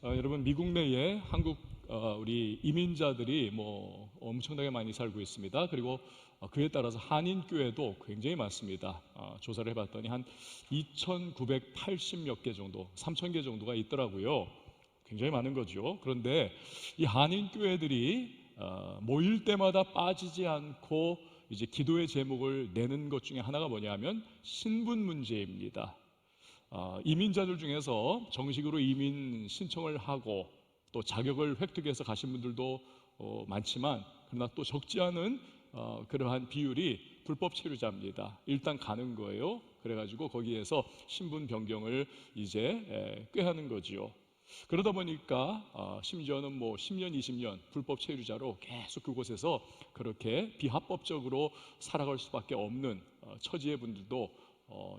여러분, 미국 내에 한국 우리 이민자들이 엄청나게 많이 살고 있습니다. 그리고 그에 따라서 한인교회도 굉장히 많습니다. 조사를 해봤더니 한 2,980몇 개 정도, 3,000개 정도가 있더라고요. 굉장히 많은 거죠. 그런데 이 한인교회들이 모일 때마다 빠지지 않고 이제 기도의 제목을 내는 것 중에 하나가 뭐냐면 신분 문제입니다. 이민자들 중에서 정식으로 이민 신청을 하고 또 자격을 획득해서 가신 분들도 많지만, 그러나 또 적지 않은 그러한 비율이 불법 체류자입니다. 일단 가는 거예요. 그래가지고 거기에서 신분 변경을 이제 꾀하는 거지요. 그러다 보니까 심지어는 10년, 20년 불법 체류자로 계속 그곳에서 그렇게 비합법적으로 살아갈 수밖에 없는 처지의 분들도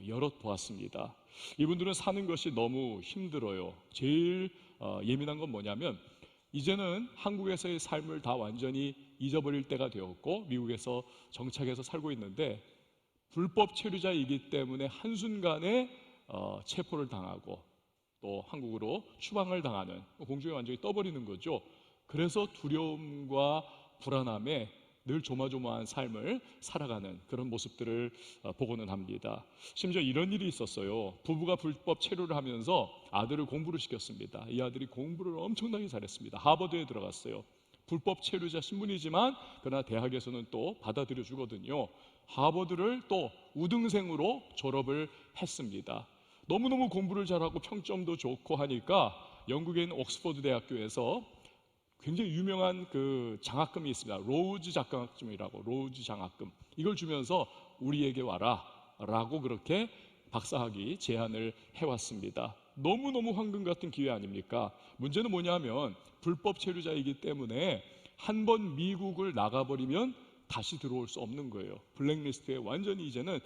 여럿 보았습니다. 이분들은 사는 것이 너무 힘들어요. 제일 예민한 건 뭐냐면, 이제는 한국에서의 삶을 다 완전히 잊어버릴 때가 되었고 미국에서 정착해서 살고 있는데, 불법 체류자이기 때문에 한순간에 체포를 당하고 또 한국으로 추방을 당하는, 공중에 완전히 떠버리는 거죠. 그래서 두려움과 불안함에 늘 조마조마한 삶을 살아가는 그런 모습들을 보고는 합니다. 심지어 이런 일이 있었어요. 부부가 불법 체류를 하면서 아들을 공부를 시켰습니다. 이 아들이 공부를 엄청나게 잘했습니다. 하버드에 들어갔어요. 불법 체류자 신분이지만 그러나 대학에서는 또 받아들여 주거든요. 하버드를 또 우등생으로 졸업을 했습니다. 너무너무 공부를 잘하고 평점도 좋고 하니까 영국에 있는 옥스퍼드 대학교에서 굉장히 유명한 그 장학금이 있습니다. 로우즈 장학금이라고, 로우즈 장학금. 이걸 주면서 우리에게 와라 라고 그렇게 박사학위 제안을 해왔습니다. 너무너무 황금 같은 기회 아닙니까? 문제는 뭐냐면 불법 체류자이기 때문에 한 번 미국을 나가버리면 다시 들어올 수 없는 거예요. 블랙리스트에 완전히 이제는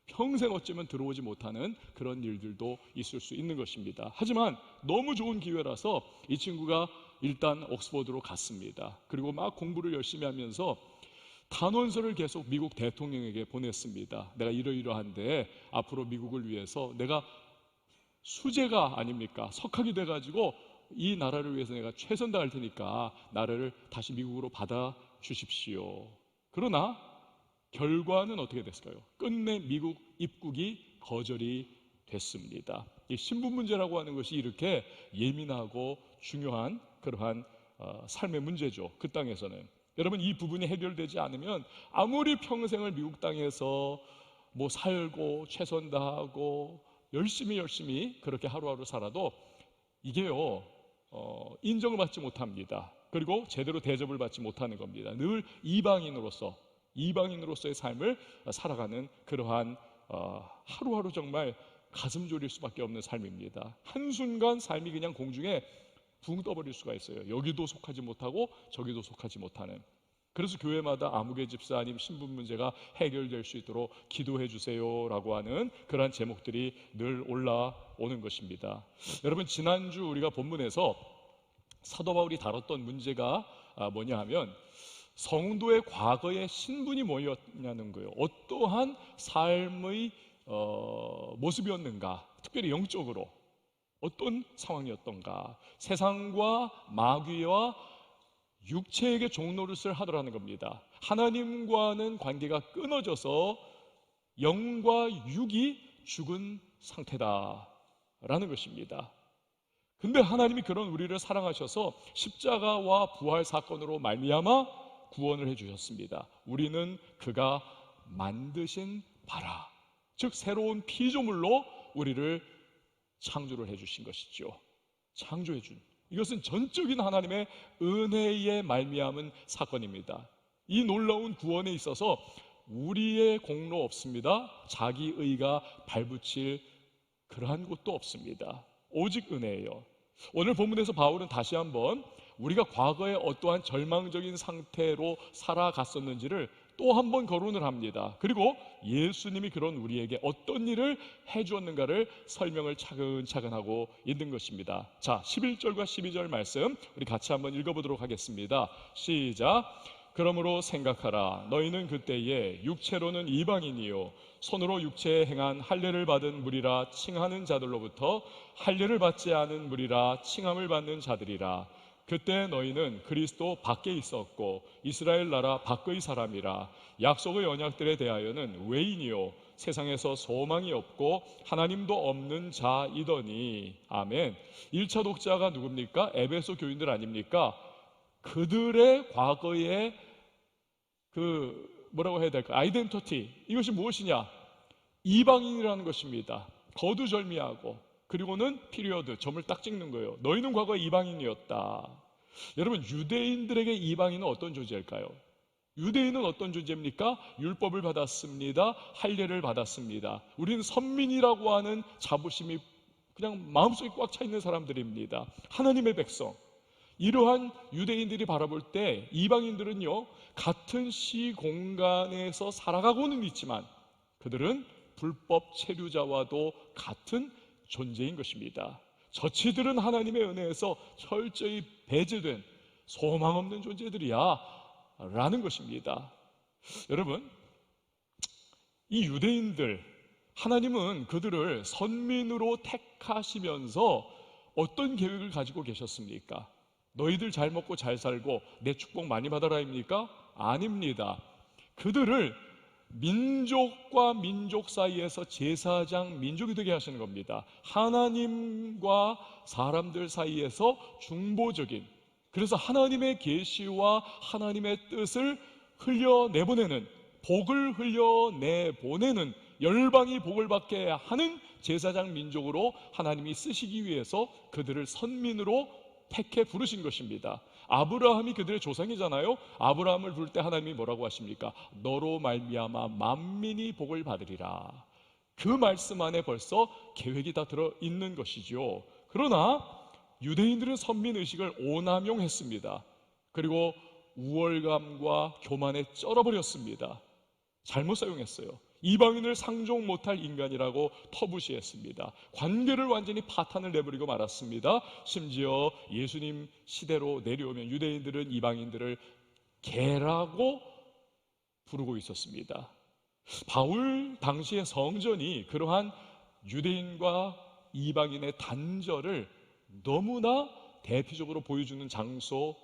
평생 어쩌면 들어오지 못하는 그런 일들도 있을 수 있는 것입니다. 하지만 너무 좋은 기회라서 이 친구가 일단 옥스퍼드로 갔습니다. 그리고 막 공부를 열심히 하면서 단원서를 계속 미국 대통령에게 보냈습니다. 내가 이러이러한데 앞으로 미국을 위해서 내가 수재가 아닙니까? 석학이 돼가지고 이 나라를 위해서 내가 최선 다할 테니까 나를 다시 미국으로 받아 주십시오. 그러나 결과는 어떻게 됐을까요? 끝내 미국 입국이 거절이 됐습니다. 이 신분 문제라고 하는 것이 이렇게 예민하고 중요한 그러한 삶의 문제죠. 그 땅에서는. 여러분, 이 부분이 해결되지 않으면 아무리 평생을 미국 땅에서 살고 최선 다하고 열심히 그렇게 하루하루 살아도 이게요 인정을 받지 못합니다. 그리고 제대로 대접을 받지 못하는 겁니다. 늘 이방인으로서의 삶을 살아가는 그러한 하루하루 정말 가슴 졸일 수밖에 없는 삶입니다. 한순간 삶이 그냥 공중에 붕 떠버릴 수가 있어요. 여기도 속하지 못하고 저기도 속하지 못하는. 그래서 교회마다 아무개 집사님 신분 문제가 해결될 수 있도록 기도해 주세요 라고 하는 그러한 제목들이 늘 올라오는 것입니다. 여러분, 지난주 우리가 본문에서 사도 바울이 다뤘던 문제가 뭐냐 하면 성도의 과거의 신분이 뭐였냐는 거예요. 어떠한 삶의 모습이었는가, 특별히 영적으로 어떤 상황이었던가. 세상과 마귀와 육체에게 종노릇을 하더라는 겁니다. 하나님과는 관계가 끊어져서 영과 육이 죽은 상태다라는 것입니다. 근데 하나님이 그런 우리를 사랑하셔서 십자가와 부활 사건으로 말미암아 구원을 해주셨습니다. 우리는 그가 만드신 바라, 즉 새로운 피조물로 우리를 창조를 해주신 것이죠. 창조해준, 이것은 전적인 하나님의 은혜에 말미암은 사건입니다. 이 놀라운 구원에 있어서 우리의 공로 없습니다. 자기 의가 발붙일 그러한 것도 없습니다. 오직 은혜예요. 오늘 본문에서 바울은 다시 한번 우리가 과거에 어떠한 절망적인 상태로 살아갔었는지를 또 한 번 거론을 합니다. 그리고 예수님이 그런 우리에게 어떤 일을 해주었는가를 설명을 차근차근 하고 있는 것입니다. 자, 11절과 12절 말씀 우리 같이 한번 읽어보도록 하겠습니다. 시작. 그러므로 생각하라. 너희는 그때에 육체로는 이방인이요 손으로 육체에 행한 할례를 받은 무리라 칭하는 자들로부터 할례를 받지 않은 무리라 칭함을 받는 자들이라. 그때 너희는 그리스도 밖에 있었고 이스라엘 나라 밖의 사람이라. 약속의 언약들에 대하여는 외인이요 세상에서 소망이 없고 하나님도 없는 자이더니. 아멘. 1차 독자가 누굽니까? 에베소 교인들 아닙니까? 그들의 과거의 뭐라고 해야 될까? 아이덴티티, 이것이 무엇이냐? 이방인이라는 것입니다. 거두절미하고, 그리고는 피리어드, 점을 딱 찍는 거예요. 너희는 과거에 이방인이었다. 여러분, 유대인들에게 이방인은 어떤 존재일까요? 유대인은 어떤 존재입니까? 율법을 받았습니다. 할례를 받았습니다. 우리는 선민이라고 하는 자부심이 그냥 마음속에 꽉 차 있는 사람들입니다. 하나님의 백성. 이러한 유대인들이 바라볼 때 이방인들은요, 같은 시공간에서 살아가고는 있지만 그들은 불법 체류자와도 같은 존재인 것입니다. 저치들은 하나님의 은혜에서 철저히 배제된 소망 없는 존재들이야 라는 것입니다. 여러분, 이 유대인들, 하나님은 그들을 선민으로 택하시면서 어떤 계획을 가지고 계셨습니까? 너희들 잘 먹고 잘 살고 내 축복 많이 받아라입니까? 아닙니다. 그들을 민족과 민족 사이에서 제사장 민족이 되게 하시는 겁니다. 하나님과 사람들 사이에서 중보적인, 그래서 하나님의 계시와 하나님의 뜻을 흘려내보내는, 복을 흘려내보내는, 열방이 복을 받게 하는 제사장 민족으로 하나님이 쓰시기 위해서 그들을 선민으로 택해 부르신 것입니다. 아브라함이 그들의 조상이잖아요. 아브라함을 부를 때 하나님이 뭐라고 하십니까? 너로 말미암아 만민이 복을 받으리라. 그 말씀 안에 벌써 계획이 다 들어있는 것이죠. 그러나 유대인들은 선민의식을 오남용했습니다. 그리고 우월감과 교만에 쩔어버렸습니다. 잘못 사용했어요. 이방인을 상종 못할 인간이라고 터부시했습니다. 관계를 완전히 파탄을 내버리고 말았습니다. 심지어 예수님 시대로 내려오면 유대인들은 이방인들을 개라고 부르고 있었습니다. 바울 당시의 성전이 그러한 유대인과 이방인의 단절을 너무나 대표적으로 보여주는 장소라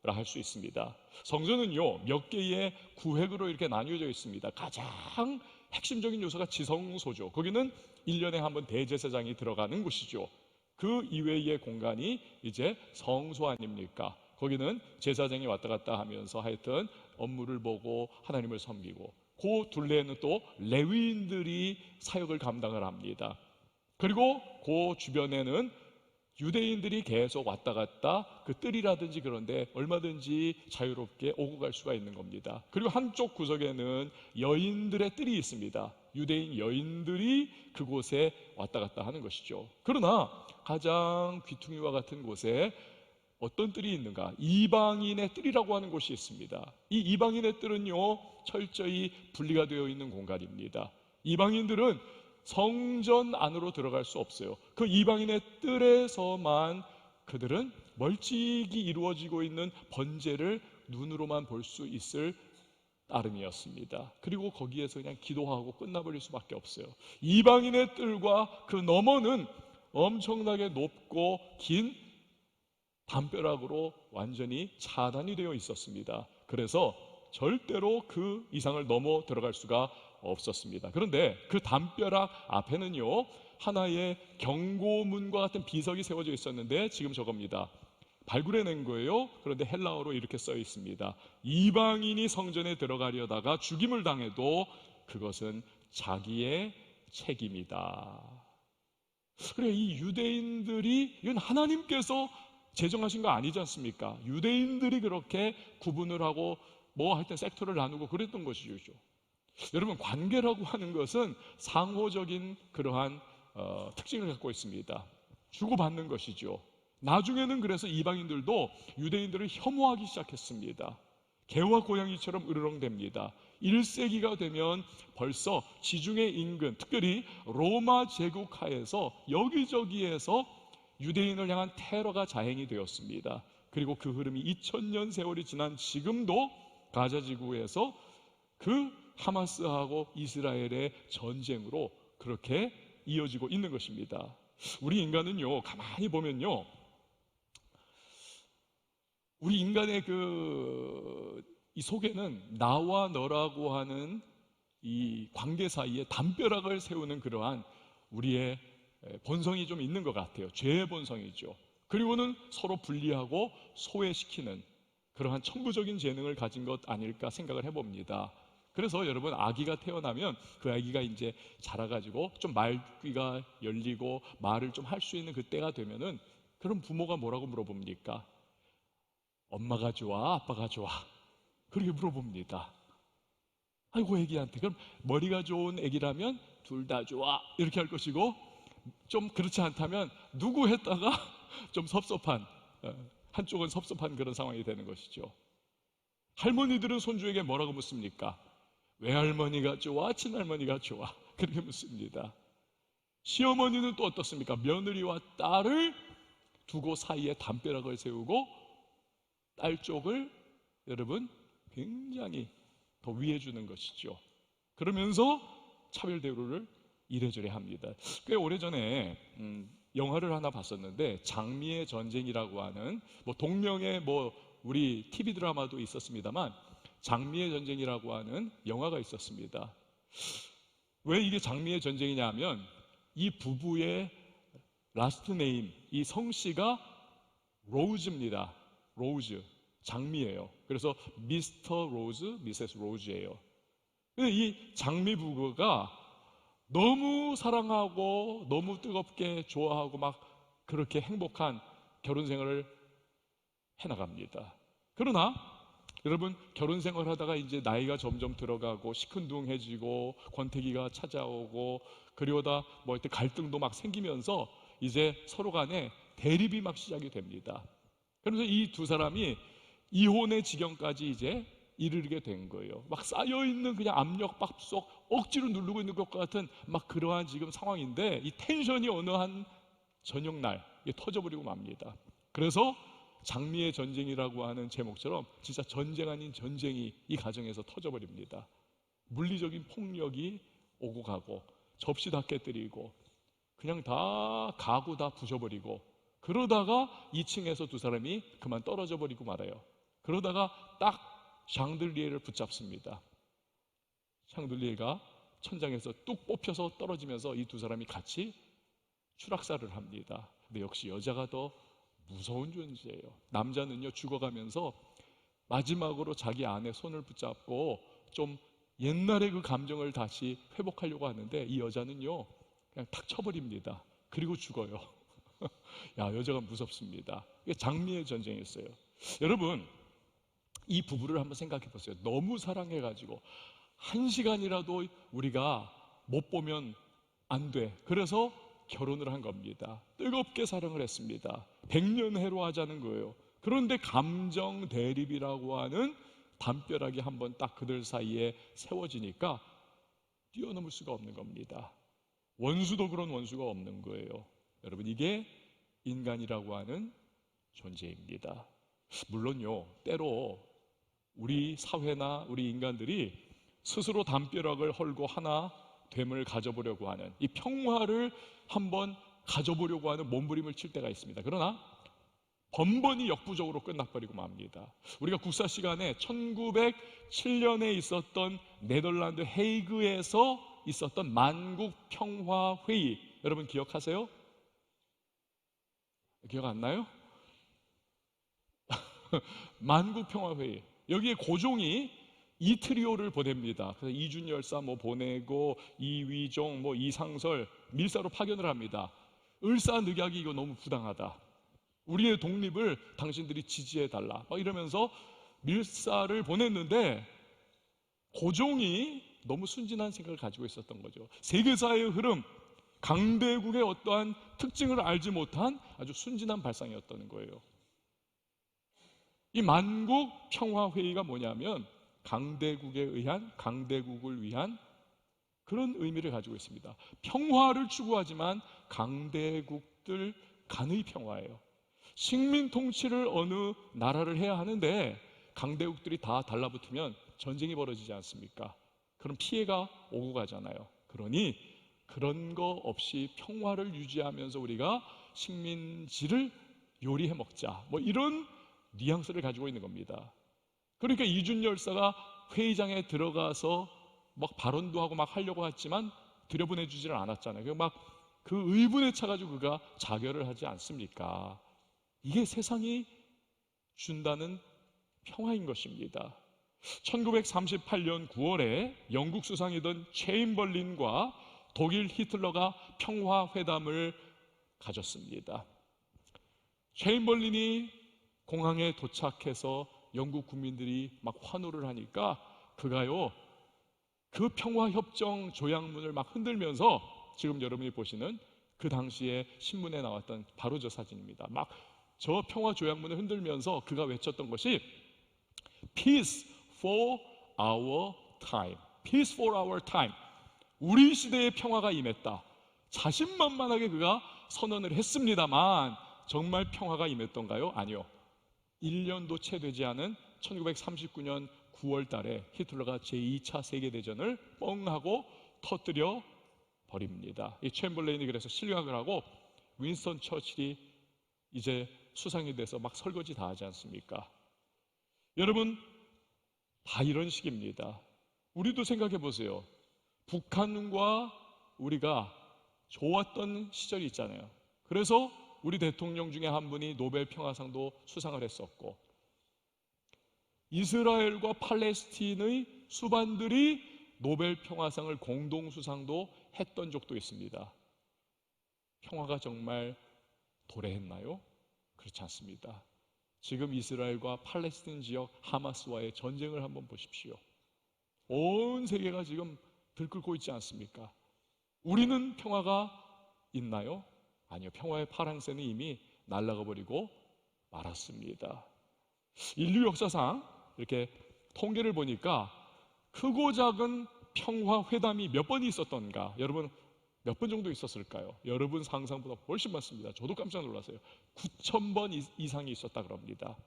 할 수 있습니다. 성전은요, 몇 개의 구획으로 이렇게 나뉘어져 있습니다. 가장 핵심적인 요소가 지성소죠. 거기는 1년에 한 번 대제사장이 들어가는 곳이죠. 그 이외의 공간이 이제 성소 아닙니까? 거기는 제사장이 왔다 갔다 하면서 하여튼 업무를 보고 하나님을 섬기고, 그 둘레에는 또 레위인들이 사역을 감당을 합니다. 그리고 그 주변에는 유대인들이 계속 왔다 갔다 그 뜰이라든지 그런데 얼마든지 자유롭게 오고 갈 수가 있는 겁니다. 그리고 한쪽 구석에는 여인들의 뜰이 있습니다. 유대인 여인들이 그곳에 왔다 갔다 하는 것이죠. 그러나 가장 귀퉁이와 같은 곳에 어떤 뜰이 있는가? 이방인의 뜰이라고 하는 곳이 있습니다. 이 이방인의 뜰은요, 철저히 분리가 되어 있는 공간입니다. 이방인들은 성전 안으로 들어갈 수 없어요. 그 이방인의 뜰에서만 그들은 멀찍이 이루어지고 있는 번제를 눈으로만 볼 수 있을 따름이었습니다. 그리고 거기에서 그냥 기도하고 끝나버릴 수밖에 없어요. 이방인의 뜰과 그 너머는 엄청나게 높고 긴 담벼락으로 완전히 차단이 되어 있었습니다. 그래서 절대로 그 이상을 넘어 들어갈 수가 없었습니다. 그런데 그 담벼락 앞에는요, 하나의 경고문과 같은 비석이 세워져 있었는데 지금 저겁니다. 발굴해낸 거예요. 그런데 헬라어로 이렇게 써 있습니다. 이방인이 성전에 들어가려다가 죽임을 당해도 그것은 자기의 책임이다. 그래, 이 유대인들이, 이건 하나님께서 제정하신 거 아니지 않습니까? 유대인들이 그렇게 구분을 하고 뭐 하여튼 섹터를 나누고 그랬던 것이죠. 여러분, 관계라고 하는 것은 상호적인 그러한 특징을 갖고 있습니다. 주고받는 것이죠. 나중에는 그래서 이방인들도 유대인들을 혐오하기 시작했습니다. 개와 고양이처럼 으르렁댑니다. 1세기가 되면 벌써 지중해 인근, 특별히 로마 제국 하에서 여기저기에서 유대인을 향한 테러가 자행이 되었습니다. 그리고 그 흐름이 2000년 세월이 지난 지금도 가자 지구에서 그 하마스하고 이스라엘의 전쟁으로 그렇게 이어지고 있는 것입니다. 우리 인간은요, 가만히 보면요, 우리 인간의 이 속에는 나와 너라고 하는 이 관계 사이에 담벼락을 세우는 그러한 우리의 본성이 좀 있는 것 같아요. 죄의 본성이죠. 그리고는 서로 분리하고 소외시키는 그러한 천부적인 재능을 가진 것 아닐까 생각을 해봅니다. 그래서 여러분, 아기가 태어나면 그 아기가 이제 자라가지고 좀 말귀가 열리고 말을 좀 할 수 있는 그 때가 되면은, 그럼 부모가 뭐라고 물어봅니까? 엄마가 좋아, 아빠가 좋아? 그렇게 물어봅니다. 아이고, 애기한테. 그럼 머리가 좋은 애기라면 둘 다 좋아 이렇게 할 것이고, 좀 그렇지 않다면 누구 했다가 좀 섭섭한, 한쪽은 섭섭한 그런 상황이 되는 것이죠. 할머니들은 손주에게 뭐라고 묻습니까? 외할머니가 좋아, 친할머니가 좋아? 그렇게 묻습니다. 시어머니는 또 어떻습니까? 며느리와 딸을 두고 사이에 담벼락을 세우고 딸 쪽을 여러분 굉장히 더 위해 주는 것이죠. 그러면서 차별 대우를 이래저래 합니다. 꽤 오래전에 영화를 하나 봤었는데, 장미의 전쟁이라고 하는, 뭐 동명의 우리 TV 드라마도 있었습니다만, 장미의 전쟁이라고 하는 영화가 있었습니다. 왜 이게 장미의 전쟁이냐 하면, 이 부부의 라스트 네임, 이 성씨가 로즈입니다. 로즈, 장미예요. 그래서 미스터 로즈, 미세스 로즈예요. 근데 이 장미 부부가 너무 사랑하고 너무 뜨겁게 좋아하고 막 그렇게 행복한 결혼 생활을 해나갑니다. 그러나 여러분, 결혼 생활 하다가 이제 나이가 점점 들어가고 시큰둥해지고 권태기가 찾아오고, 그리고다 뭐 이때 갈등도 막 생기면서 이제 서로 간에 대립이 막 시작이 됩니다. 그래서 이 두 사람이 이혼의 지경까지 이제 이르게 된 거예요. 막 쌓여있는 그냥 압력밥솥 억지로 누르고 있는 것 같은 막 그러한 지금 상황인데, 이 텐션이 어느 한 저녁날 터져버리고 맙니다. 그래서 장미의 전쟁이라고 하는 제목처럼 진짜 전쟁 아닌 전쟁이 이 가정에서 터져버립니다. 물리적인 폭력이 오고 가고, 접시 다 깨뜨리고, 그냥 다 가구 다 부셔버리고, 그러다가 2층에서 두 사람이 그만 떨어져 버리고 말아요. 그러다가 딱 샹들리에를 붙잡습니다. 샹들리에가 천장에서 뚝 뽑혀서 떨어지면서 이 두 사람이 같이 추락사를 합니다. 근데 역시 여자가 더 무서운 존재예요. 남자는요, 죽어가면서 마지막으로 자기 아내 손을 붙잡고 좀 옛날의 그 감정을 다시 회복하려고 하는데, 이 여자는요 그냥 탁 쳐버립니다. 그리고 죽어요. 야, 여자가 무섭습니다. 이게 장미의 전쟁이었어요. 여러분, 이 부부를 한번 생각해 보세요. 너무 사랑해가지고 한 시간이라도 우리가 못 보면 안 돼. 그래서 결혼을 한 겁니다. 뜨겁게 사랑을 했습니다. 백년해로 하자는 거예요. 그런데 감정 대립이라고 하는 담벼락이 한번 딱 그들 사이에 세워지니까 뛰어넘을 수가 없는 겁니다. 원수도 그런 원수가 없는 거예요. 여러분, 이게 인간이라고 하는 존재입니다. 물론요, 때로 우리 사회나 우리 인간들이 스스로 담벼락을 헐고 하나 됨을 가져보려고 하는, 이 평화를 한번 가져보려고 하는 몸부림을 칠 때가 있습니다. 그러나 번번이 역부족으로 끝나버리고 맙니다. 우리가 국사 시간에 1907년에 있었던 네덜란드 헤이그에서 있었던 만국 평화 회의, 여러분 기억하세요? 기억 안 나요? 만국 평화 회의, 여기에 고종이 이트리오를 보냅니다. 그래서 이준열사 보내고 이위종 이상설 밀사로 파견을 합니다. 을사늑약이 이거 너무 부당하다. 우리의 독립을 당신들이 지지해달라. 이러면서 밀사를 보냈는데, 고종이 너무 순진한 생각을 가지고 있었던 거죠. 세계사의 흐름, 강대국의 어떠한 특징을 알지 못한 아주 순진한 발상이었던 거예요. 이 만국 평화회의가 뭐냐면 강대국을 위한 그런 의미를 가지고 있습니다. 평화를 추구하지만 강대국들 간의 평화예요. 식민 통치를 어느 나라를 해야 하는데 강대국들이 다 달라붙으면 전쟁이 벌어지지 않습니까? 그럼 피해가 오고 가잖아요. 그러니 그런 거 없이 평화를 유지하면서 우리가 식민지를 요리해 먹자, 뭐 이런 뉘앙스를 가지고 있는 겁니다. 그러니까 이준 열사가 회의장에 들어가서 막 발언도 하고 막 하려고 했지만 들여보내주지를 않았잖아요. 막 그 의분에 차가지고 그가 자결을 하지 않습니까? 이게 세상이 준다는 평화인 것입니다. 1938년 9월에 영국 수상이던 체인벌린과 독일 히틀러가 평화회담을 가졌습니다. 체인벌린이 공항에 도착해서 영국 국민들이 막 환호를 하니까 그가요, 그 평화협정 조약문을 막 흔들면서, 지금 여러분이 보시는 그 당시에 신문에 나왔던 바로 저 사진입니다. 막 저 평화 조약문을 흔들면서 그가 외쳤던 것이 Peace for our time. Peace for our time. 우리 시대의 평화가 임했다. 자신만만하게 그가 선언을 했습니다만 정말 평화가 임했던가요? 아니요. 1년도 채 되지 않은 1939년 9월 달에 히틀러가 제2차 세계대전을 뻥 하고 터뜨려 버립니다. 이 챔벌레인이 그래서 실각을 하고 윈스턴 처칠이 이제 수상이 돼서 막 설거지 다 하지 않습니까? 여러분, 다 이런 식입니다. 우리도 생각해 보세요. 북한과 우리가 좋았던 시절이 있잖아요. 그래서 우리 대통령 중에 한 분이 노벨 평화상도 수상을 했었고, 이스라엘과 팔레스틴의 수반들이 노벨 평화상을 공동 수상도 했던 적도 있습니다. 평화가 정말 도래했나요? 그렇지 않습니다. 지금 이스라엘과 팔레스틴 지역 하마스와의 전쟁을 한번 보십시오. 온 세계가 지금 들끓고 있지 않습니까? 우리는 평화가 있나요? 아니요. 평화의 파랑새는 이미 날아가 버리고 말았습니다. 인류 역사상 이렇게 통계를 보니까 크고 작은 평화 회담이 몇 번이 있었던가? 여러분 몇 번 정도 있었을까요? 여러분 상상보다 훨씬 많습니다. 저도 깜짝 놀랐어요. 9,000번 이상이 있었다 그럽니다.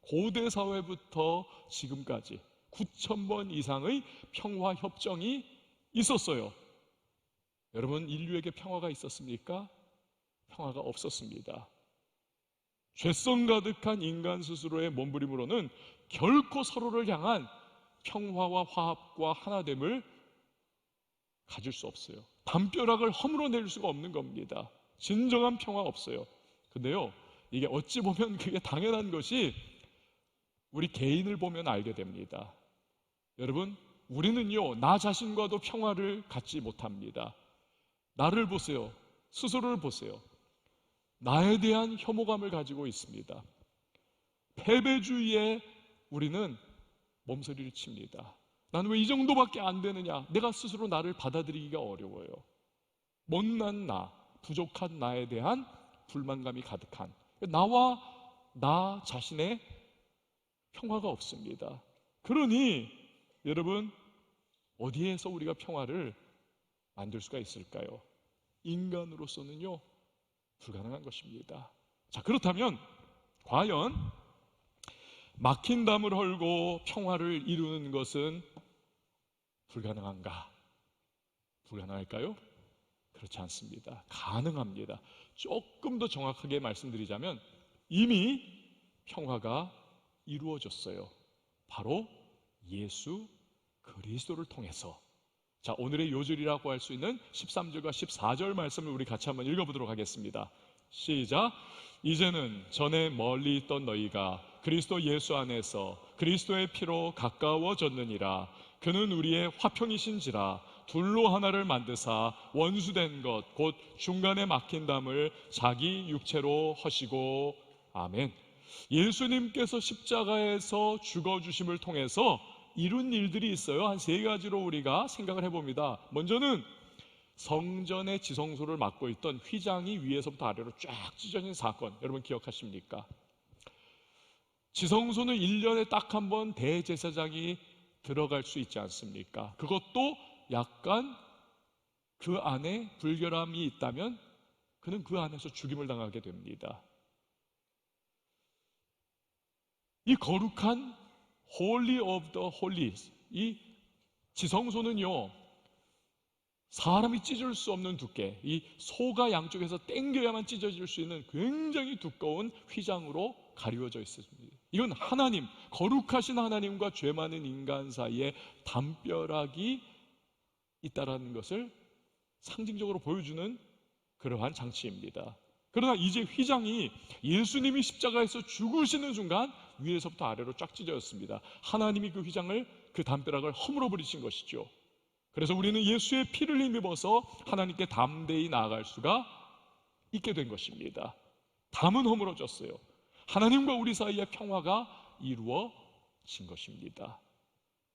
고대 사회부터 지금까지 9,000번 이상의 평화 협정이 있었어요. 여러분, 인류에게 평화가 있었습니까? 평화가 없었습니다. 죄성 가득한 인간 스스로의 몸부림으로는 결코 서로를 향한 평화와 화합과 하나됨을 가질 수 없어요. 담벼락을 허물어낼 수가 없는 겁니다. 진정한 평화 없어요. 근데요, 이게 어찌 보면 그게 당연한 것이 우리 개인을 보면 알게 됩니다. 여러분, 우리는요, 나 자신과도 평화를 갖지 못합니다. 나를 보세요. 스스로를 보세요. 나에 대한 혐오감을 가지고 있습니다. 패배주의에 우리는 몸서리를 칩니다. 나는 왜 이 정도밖에 안 되느냐? 내가 스스로 나를 받아들이기가 어려워요. 못난 나, 부족한 나에 대한 불만감이 가득한, 나와 나 자신의 평화가 없습니다. 그러니 여러분, 어디에서 우리가 평화를 만들 수가 있을까요? 인간으로서는요, 불가능한 것입니다. 자, 그렇다면 과연 막힌 담을 헐고 평화를 이루는 것은 불가능한가? 불가능할까요? 그렇지 않습니다. 가능합니다. 조금 더 정확하게 말씀드리자면 이미 평화가 이루어졌어요. 바로 예수 그리스도를 통해서. 자, 오늘의 요절이라고 할 수 있는 13절과 14절 말씀을 우리 같이 한번 읽어보도록 하겠습니다. 시작. 이제는 전에 멀리 있던 너희가 그리스도 예수 안에서 그리스도의 피로 가까워졌느니라. 그는 우리의 화평이신지라. 둘로 하나를 만드사 원수된 것 곧 중간에 막힌 담을 자기 육체로 허시고. 아멘. 예수님께서 십자가에서 죽어주심을 통해서 이룬 일들이 있어요. 한 세 가지로 우리가 생각을 해봅니다. 먼저는 성전의 지성소를 맡고 있던 휘장이 위에서부터 아래로 쫙 찢어진 사건, 여러분 기억하십니까? 지성소는 1년에 딱 한 번 대제사장이 들어갈 수 있지 않습니까? 그것도 약간 그 안에 불결함이 있다면 그는 그 안에서 죽임을 당하게 됩니다. 이 거룩한 Holy of the Holies, 이 지성소는요, 사람이 찢을 수 없는 두께, 이 소가 양쪽에서 당겨야만 찢어질 수 있는 굉장히 두꺼운 휘장으로 가리워져 있습니다. 이건 하나님, 거룩하신 하나님과 죄 많은 인간 사이에 담벼락이 있다라는 것을 상징적으로 보여주는 그러한 장치입니다. 그러나 이제 휘장이 예수님이 십자가에서 죽으시는 순간 위에서부터 아래로 쫙 찢어졌습니다. 하나님이 그 휘장을, 그 담벼락을 허물어 버리신 것이죠. 그래서 우리는 예수의 피를 힘입어서 하나님께 담대히 나아갈 수가 있게 된 것입니다. 담은 허물어졌어요. 하나님과 우리 사이에 평화가 이루어진 것입니다.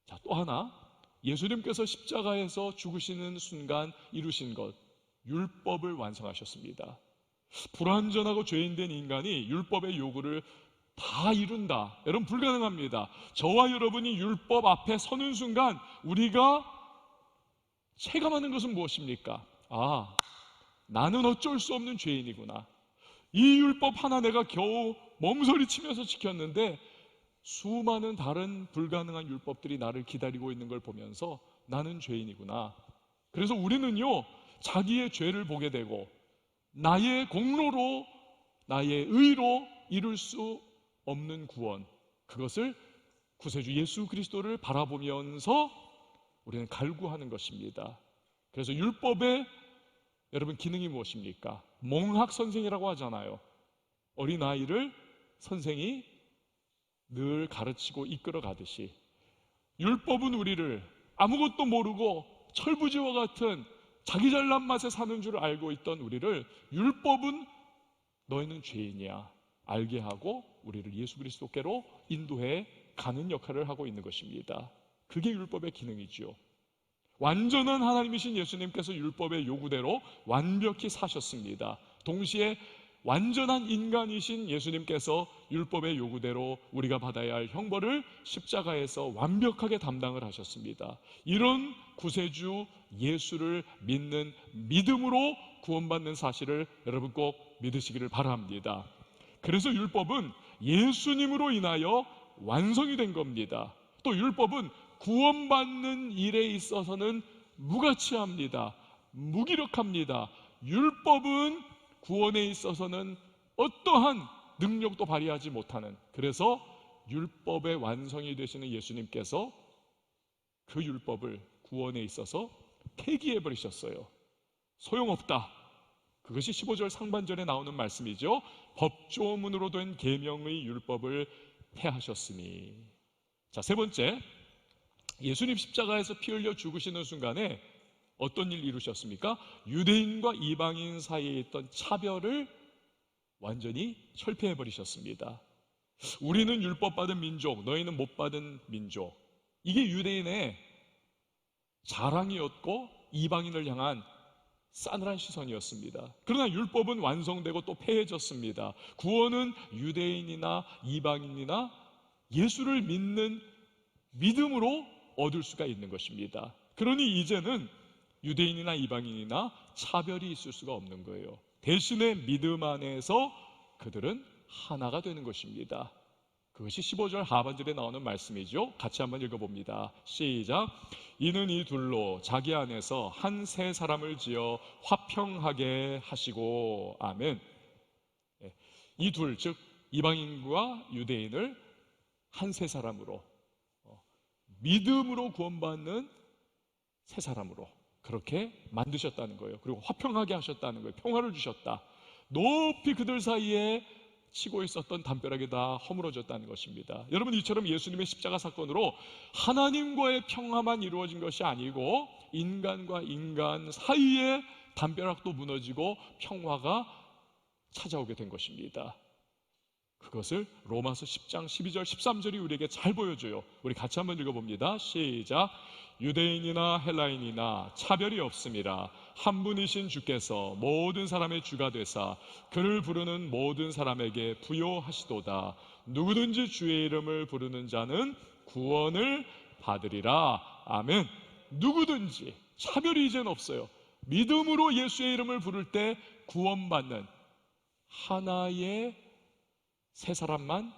자, 또 하나, 예수님께서 십자가에서 죽으시는 순간 이루신 것, 율법을 완성하셨습니다. 불완전하고 죄인된 인간이 율법의 요구를 다 이룬다, 여러분 불가능합니다. 저와 여러분이 율법 앞에 서는 순간 우리가 체감하는 것은 무엇입니까? 아, 나는 어쩔 수 없는 죄인이구나. 이 율법 하나 내가 겨우 몸서리치면서 지켰는데 수많은 다른 불가능한 율법들이 나를 기다리고 있는 걸 보면서 나는 죄인이구나. 그래서 우리는요, 자기의 죄를 보게 되고 나의 공로로, 나의 의로 이룰 수 없는 구원, 그것을 구세주 예수 그리스도를 바라보면서 우리는 갈구하는 것입니다. 그래서 율법의 여러분 기능이 무엇입니까? 몽학 선생이라고 하잖아요. 어린아이를 선생이 늘 가르치고 이끌어 가듯이 율법은 우리를 아무것도 모르고 철부지와 같은 자기 잘난 맛에 사는 줄 알고 있던 우리를 율법은 너희는 죄인이야 알게 하고 우리를 예수 그리스도께로 인도해 가는 역할을 하고 있는 것입니다. 그게 율법의 기능이지요. 완전한 하나님이신 예수님께서 율법의 요구대로 완벽히 사셨습니다. 동시에 완전한 인간이신 예수님께서 율법의 요구대로 우리가 받아야 할 형벌을 십자가에서 완벽하게 담당을 하셨습니다. 이런 구세주 예수를 믿는 믿음으로 구원받는 사실을 여러분 꼭 믿으시기를 바랍니다. 그래서 율법은 예수님으로 인하여 완성이 된 겁니다. 또 율법은 구원받는 일에 있어서는 무가치합니다. 무기력합니다. 율법은 구원에 있어서는 어떠한 능력도 발휘하지 못하는, 그래서 율법의 완성이 되시는 예수님께서 그 율법을 구원에 있어서 폐기해 버리셨어요. 소용없다. 그것이 15절 상반절에 나오는 말씀이죠. 법조문으로 된 계명의 율법을 폐하셨으니. 자, 세 번째, 예수님 십자가에서 피 흘려 죽으시는 순간에 어떤 일 이루셨습니까? 유대인과 이방인 사이에 있던 차별을 완전히 철폐해 버리셨습니다. 우리는 율법 받은 민족, 너희는 못 받은 민족. 이게 유대인의 자랑이었고 이방인을 향한 싸늘한 시선이었습니다. 그러나 율법은 완성되고 또 폐해졌습니다. 구원은 유대인이나 이방인이나 예수를 믿는 믿음으로 얻을 수가 있는 것입니다. 그러니 이제는 유대인이나 이방인이나 차별이 있을 수가 없는 거예요. 대신에 믿음 안에서 그들은 하나가 되는 것입니다. 그것이 15절 하반절에 나오는 말씀이죠. 같이 한번 읽어봅니다. 시작. 이는 이 둘로 자기 안에서 한 세 사람을 지어 화평하게 하시고. 아멘. 이 둘, 즉 이방인과 유대인을 한 세 사람으로, 믿음으로 구원받는 세 사람으로 그렇게 만드셨다는 거예요. 그리고 화평하게 하셨다는 거예요. 평화를 주셨다. 높이 그들 사이에 치고 있었던 담벼락이 다 허물어졌다는 것입니다. 여러분, 이처럼 예수님의 십자가 사건으로 하나님과의 평화만 이루어진 것이 아니고 인간과 인간 사이에 담벼락도 무너지고 평화가 찾아오게 된 것입니다. 그것을 로마서 10장 12절 13절이 우리에게 잘 보여줘요. 우리 같이 한번 읽어봅니다. 시작. 유대인이나 헬라인이나 차별이 없음이라 한 분이신 주께서 모든 사람의 주가 되사 그를 부르는 모든 사람에게 부요하시도다. 누구든지 주의 이름을 부르는 자는 구원을 받으리라. 아멘. 누구든지 차별이 이제는 없어요. 믿음으로 예수의 이름을 부를 때 구원받는 하나의 세 사람만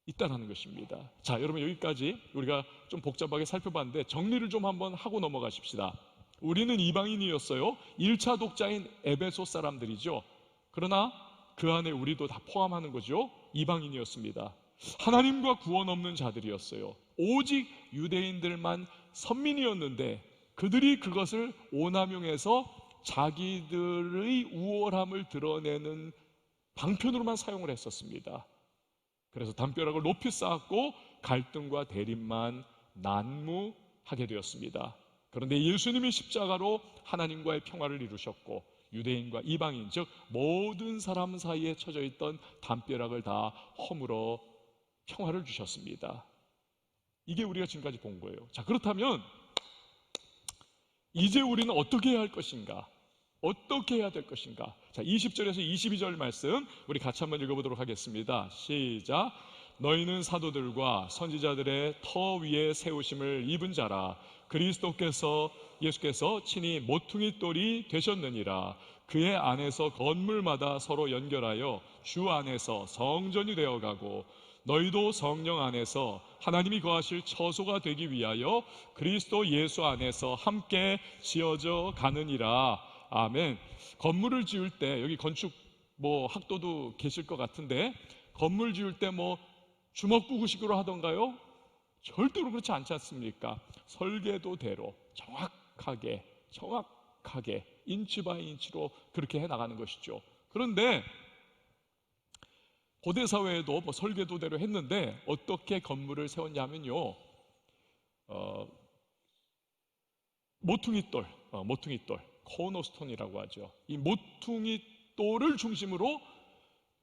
있다라는 것입니다. 자, 여러분 여기까지 우리가 좀 복잡하게 살펴봤는데 정리를 좀 한번 하고 넘어가십시다. 우리는 이방인이었어요. 1차 독자인 에베소 사람들이죠. 그러나 그 안에 우리도 다 포함하는 거죠. 이방인이었습니다. 하나님과 구원 없는 자들이었어요. 오직 유대인들만 선민이었는데 그들이 그것을 오남용해서 자기들의 우월함을 드러내는 방편으로만 사용을 했었습니다. 그래서 담벼락을 높이 쌓았고 갈등과 대립만 난무하게 되었습니다. 그런데 예수님이 십자가로 하나님과의 평화를 이루셨고 유대인과 이방인, 즉 모든 사람 사이에 쳐져 있던 담벼락을 다 허물어 평화를 주셨습니다. 이게 우리가 지금까지 본 거예요. 자, 그렇다면 이제 우리는 어떻게 해야 할 것인가? 어떻게 해야 될 것인가? 자, 20절에서 22절 말씀 우리 같이 한번 읽어보도록 하겠습니다. 시작. 너희는 사도들과 선지자들의 터 위에 세우심을 입은 자라. 예수께서 친히 모퉁이 돌이 되셨느니라. 그의 안에서 건물마다 서로 연결하여 주 안에서 성전이 되어가고 너희도 성령 안에서 하나님이 거하실 처소가 되기 위하여 그리스도 예수 안에서 함께 지어져 가느니라. 아멘. 건물을 지을 때 여기 건축 학도도 계실 것 같은데 건물 지을 때 주먹구구식으로 하던가요? 절대로 그렇지 않지 않습니까? 설계도대로 정확하게 인치 바이 인치로 그렇게 해나가는 것이죠. 그런데 고대 사회에도 설계도대로 했는데 어떻게 건물을 세웠냐면요, 모퉁이돌, 코너스톤이라고 하죠. 이 모퉁이돌을 중심으로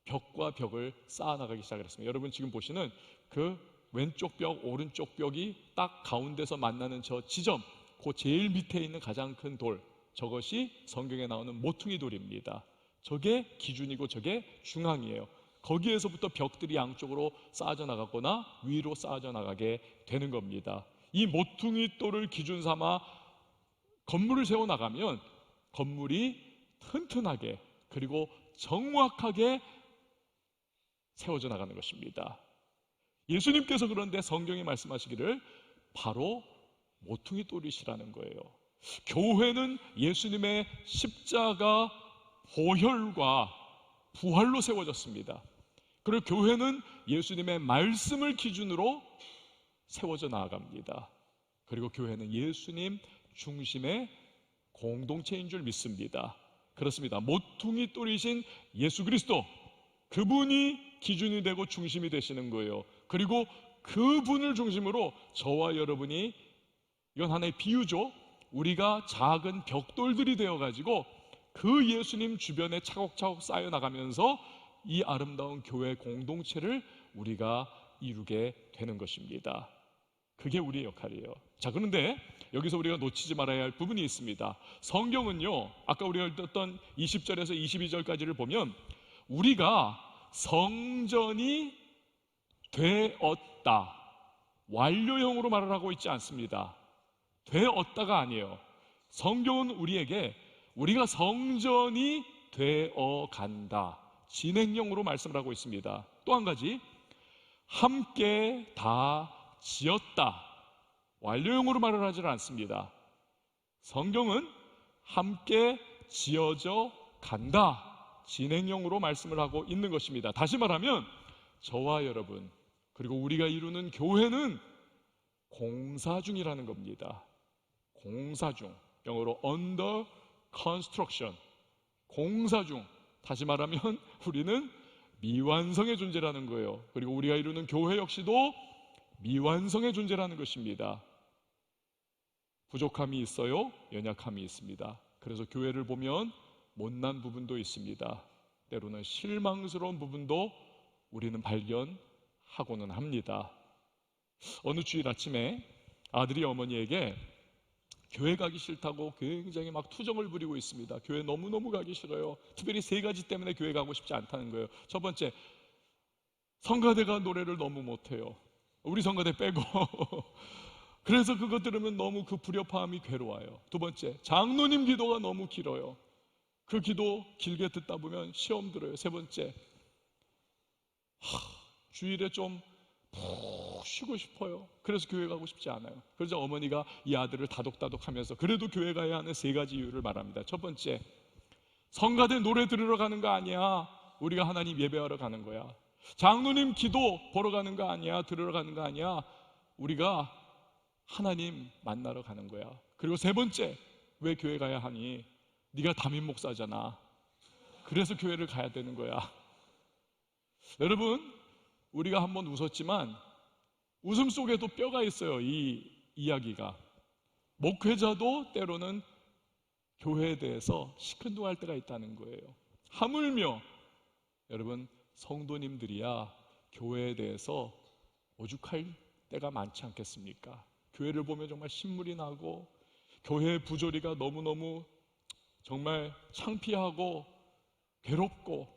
벽과 벽을 쌓아나가기 시작했습니다. 여러분 지금 보시는 그 왼쪽 벽, 오른쪽 벽이 딱 가운데서 만나는 저 지점, 그 제일 밑에 있는 가장 큰 돌, 저것이 성경에 나오는 모퉁이돌입니다. 저게 기준이고 저게 중앙이에요. 거기에서부터 벽들이 양쪽으로 쌓아져 나가거나 위로 쌓아져 나가게 되는 겁니다. 이 모퉁이돌을 기준 삼아 건물을 세워나가면 건물이 튼튼하게 그리고 정확하게 세워져 나가는 것입니다. 예수님께서 그런데 성경이 말씀하시기를 바로 모퉁이돌이시라는 거예요. 교회는 예수님의 십자가 보혈과 부활로 세워졌습니다. 그리고 교회는 예수님의 말씀을 기준으로 세워져 나아갑니다. 그리고 교회는 예수님 중심의 공동체인 줄 믿습니다. 그렇습니다. 모퉁이돌이신 예수 그리스도, 그분이 기준이 되고 중심이 되시는 거예요. 그리고 그분을 중심으로 저와 여러분이, 이건 하나의 비유죠. 우리가 작은 벽돌들이 되어가지고 그 예수님 주변에 차곡차곡 쌓여나가면서 이 아름다운 교회 공동체를 우리가 이루게 되는 것입니다. 그게 우리의 역할이에요. 자, 그런데 여기서 우리가 놓치지 말아야 할 부분이 있습니다. 성경은요, 아까 우리가 읽었던 20절에서 22절까지를 보면 우리가 성전이 되었다, 완료형으로 말을 하고 있지 않습니다. 되었다가 아니에요. 성경은 우리에게 우리가 성전이 되어 간다, 진행형으로 말씀을 하고 있습니다. 또 한 가지, 함께 다 지었다, 완료형으로 말을 하지 않습니다. 성경은 함께 지어져 간다, 진행형으로 말씀을 하고 있는 것입니다. 다시 말하면 저와 여러분 그리고 우리가 이루는 교회는 공사 중이라는 겁니다. 공사 중, 영어로 under construction, 공사 중. 다시 말하면 우리는 미완성의 존재라는 거예요. 그리고 우리가 이루는 교회 역시도 미완성의 존재라는 것입니다. 부족함이 있어요. 연약함이 있습니다. 그래서 교회를 보면 못난 부분도 있습니다. 때로는 실망스러운 부분도 우리는 발견하고는 합니다. 어느 주일 아침에 아들이 어머니에게 교회 가기 싫다고 굉장히 막 투정을 부리고 있습니다. 교회 너무너무 가기 싫어요. 특별히 세 가지 때문에 교회 가고 싶지 않다는 거예요. 첫 번째, 성가대가 노래를 너무 못해요. 우리 성가대 빼고 그래서 그것 들으면 너무 그 불협화음이 괴로워요. 두 번째, 장로님 기도가 너무 길어요. 그 기도 길게 듣다 보면 시험 들어요. 세 번째, 주일에 좀 푹 쉬고 싶어요. 그래서 교회 가고 싶지 않아요. 그래서 어머니가 이 아들을 다독다독하면서 그래도 교회 가야 하는 세 가지 이유를 말합니다. 첫 번째, 성가대 노래 들으러 가는 거 아니야. 우리가 하나님 예배하러 가는 거야. 장로님 기도 보러 가는 거 아니야. 들으러 가는 거 아니야. 우리가 하나님 만나러 가는 거야. 그리고 세 번째, 왜 교회 가야 하니? 네가 담임 목사잖아. 그래서 교회를 가야 되는 거야. 여러분, 우리가 한번 웃었지만 웃음 속에도 뼈가 있어요. 이 이야기가. 목회자도 때로는 교회에 대해서 시큰둥할 때가 있다는 거예요. 하물며 여러분, 성도님들이야 교회에 대해서 오죽할 때가 많지 않겠습니까? 교회를 보면 정말 신물이 나고 교회의 부조리가 너무너무 정말 창피하고 괴롭고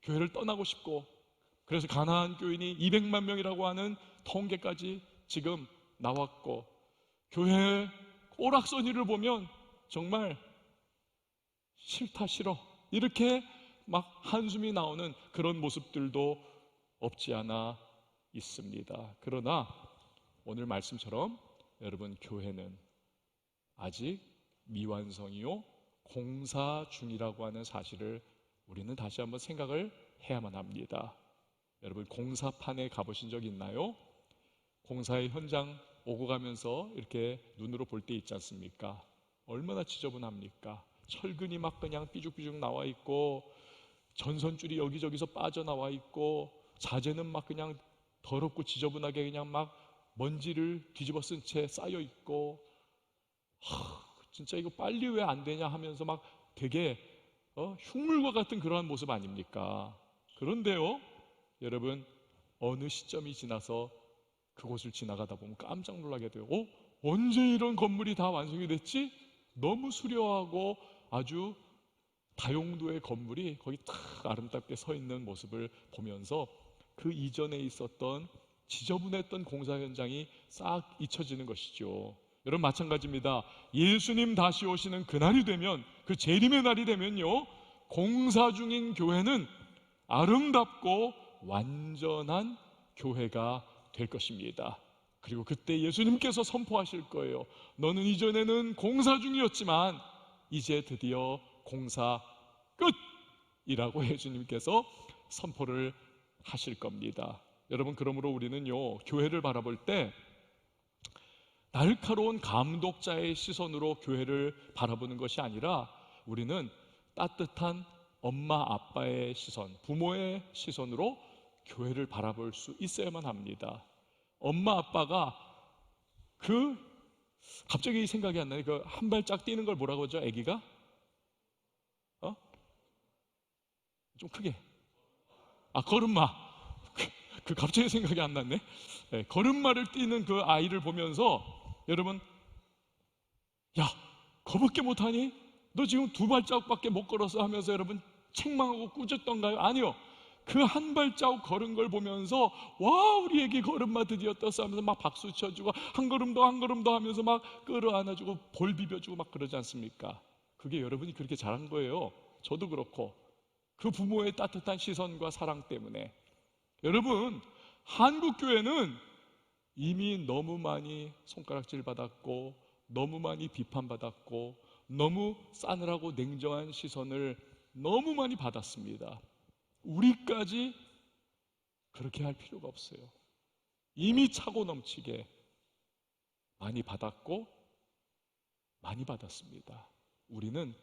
교회를 떠나고 싶고, 그래서 가나안 교인이 200만 명이라고 하는 통계까지 지금 나왔고, 교회의 오락서니를 보면 정말 싫다 싫어 이렇게 막 한숨이 나오는 그런 모습들도 없지 않아 있습니다. 그러나 오늘 말씀처럼 여러분, 교회는 아직 미완성이요 공사 중이라고 하는 사실을 우리는 다시 한번 생각을 해야만 합니다. 여러분, 공사판에 가보신 적 있나요? 공사의 현장 오고 가면서 이렇게 눈으로 볼 때 있지 않습니까? 얼마나 지저분합니까? 철근이 막 그냥 삐죽삐죽 나와 있고, 전선줄이 여기저기서 빠져나와 있고, 자재는 막 그냥 더럽고 지저분하게 그냥 막 먼지를 뒤집어 쓴 채 쌓여 있고, 진짜 이거 빨리 왜 안 되냐 하면서 막 되게 흉물과 같은 그러한 모습 아닙니까? 그런데요, 여러분, 어느 시점이 지나서 그곳을 지나가다 보면 깜짝 놀라게 돼요. 언제 이런 건물이 다 완성이 됐지? 너무 수려하고 아주 다용도의 건물이 거기 탁 아름답게 서 있는 모습을 보면서 그 이전에 있었던 지저분했던 공사 현장이 싹 잊혀지는 것이죠. 여러분, 마찬가지입니다. 예수님 다시 오시는 그날이 되면, 그 재림의 날이 되면요, 공사 중인 교회는 아름답고 완전한 교회가 될 것입니다. 그리고 그때 예수님께서 선포하실 거예요. 너는 이전에는 공사 중이었지만 이제 드디어 공사 끝이라고 예수님께서 선포를 하실 겁니다. 여러분, 그러므로 우리는요, 교회를 바라볼 때 날카로운 감독자의 시선으로 교회를 바라보는 것이 아니라 우리는 따뜻한 엄마 아빠의 시선, 부모의 시선으로 교회를 바라볼 수 있어야만 합니다. 엄마 아빠가 갑자기 생각이 안 나요. 그 한 발짝 뛰는 걸 뭐라고 하죠? 아기가? 좀 크게. 걸음마. 갑자기 생각이 안 났네. 네, 걸음마를 뛰는 그 아이를 보면서 여러분, 야, 그거밖에 못하니? 너 지금 두 발자국밖에 못 걸었어 하면서 여러분 책망하고 꾸짖던가요? 아니요. 그 한 발자국 걸은 걸 보면서 와, 우리 애기 걸음마 드디어 떴어 하면서 막 박수 쳐주고 한 걸음 더 한 걸음 더 하면서 막 끌어안아주고 볼 비벼주고 막 그러지 않습니까? 그게 여러분이 그렇게 잘한 거예요. 저도 그렇고. 그 부모의 따뜻한 시선과 사랑 때문에. 여러분, 한국 교회는 이미 너무 많이 손가락질 받았고, 너무 많이 비판받았고, 너무 싸늘하고 냉정한 시선을 너무 많이 받았습니다. 우리까지 그렇게 할 필요가 없어요. 이미 차고 넘치게 많이 받았고 많이 받았습니다. 우리는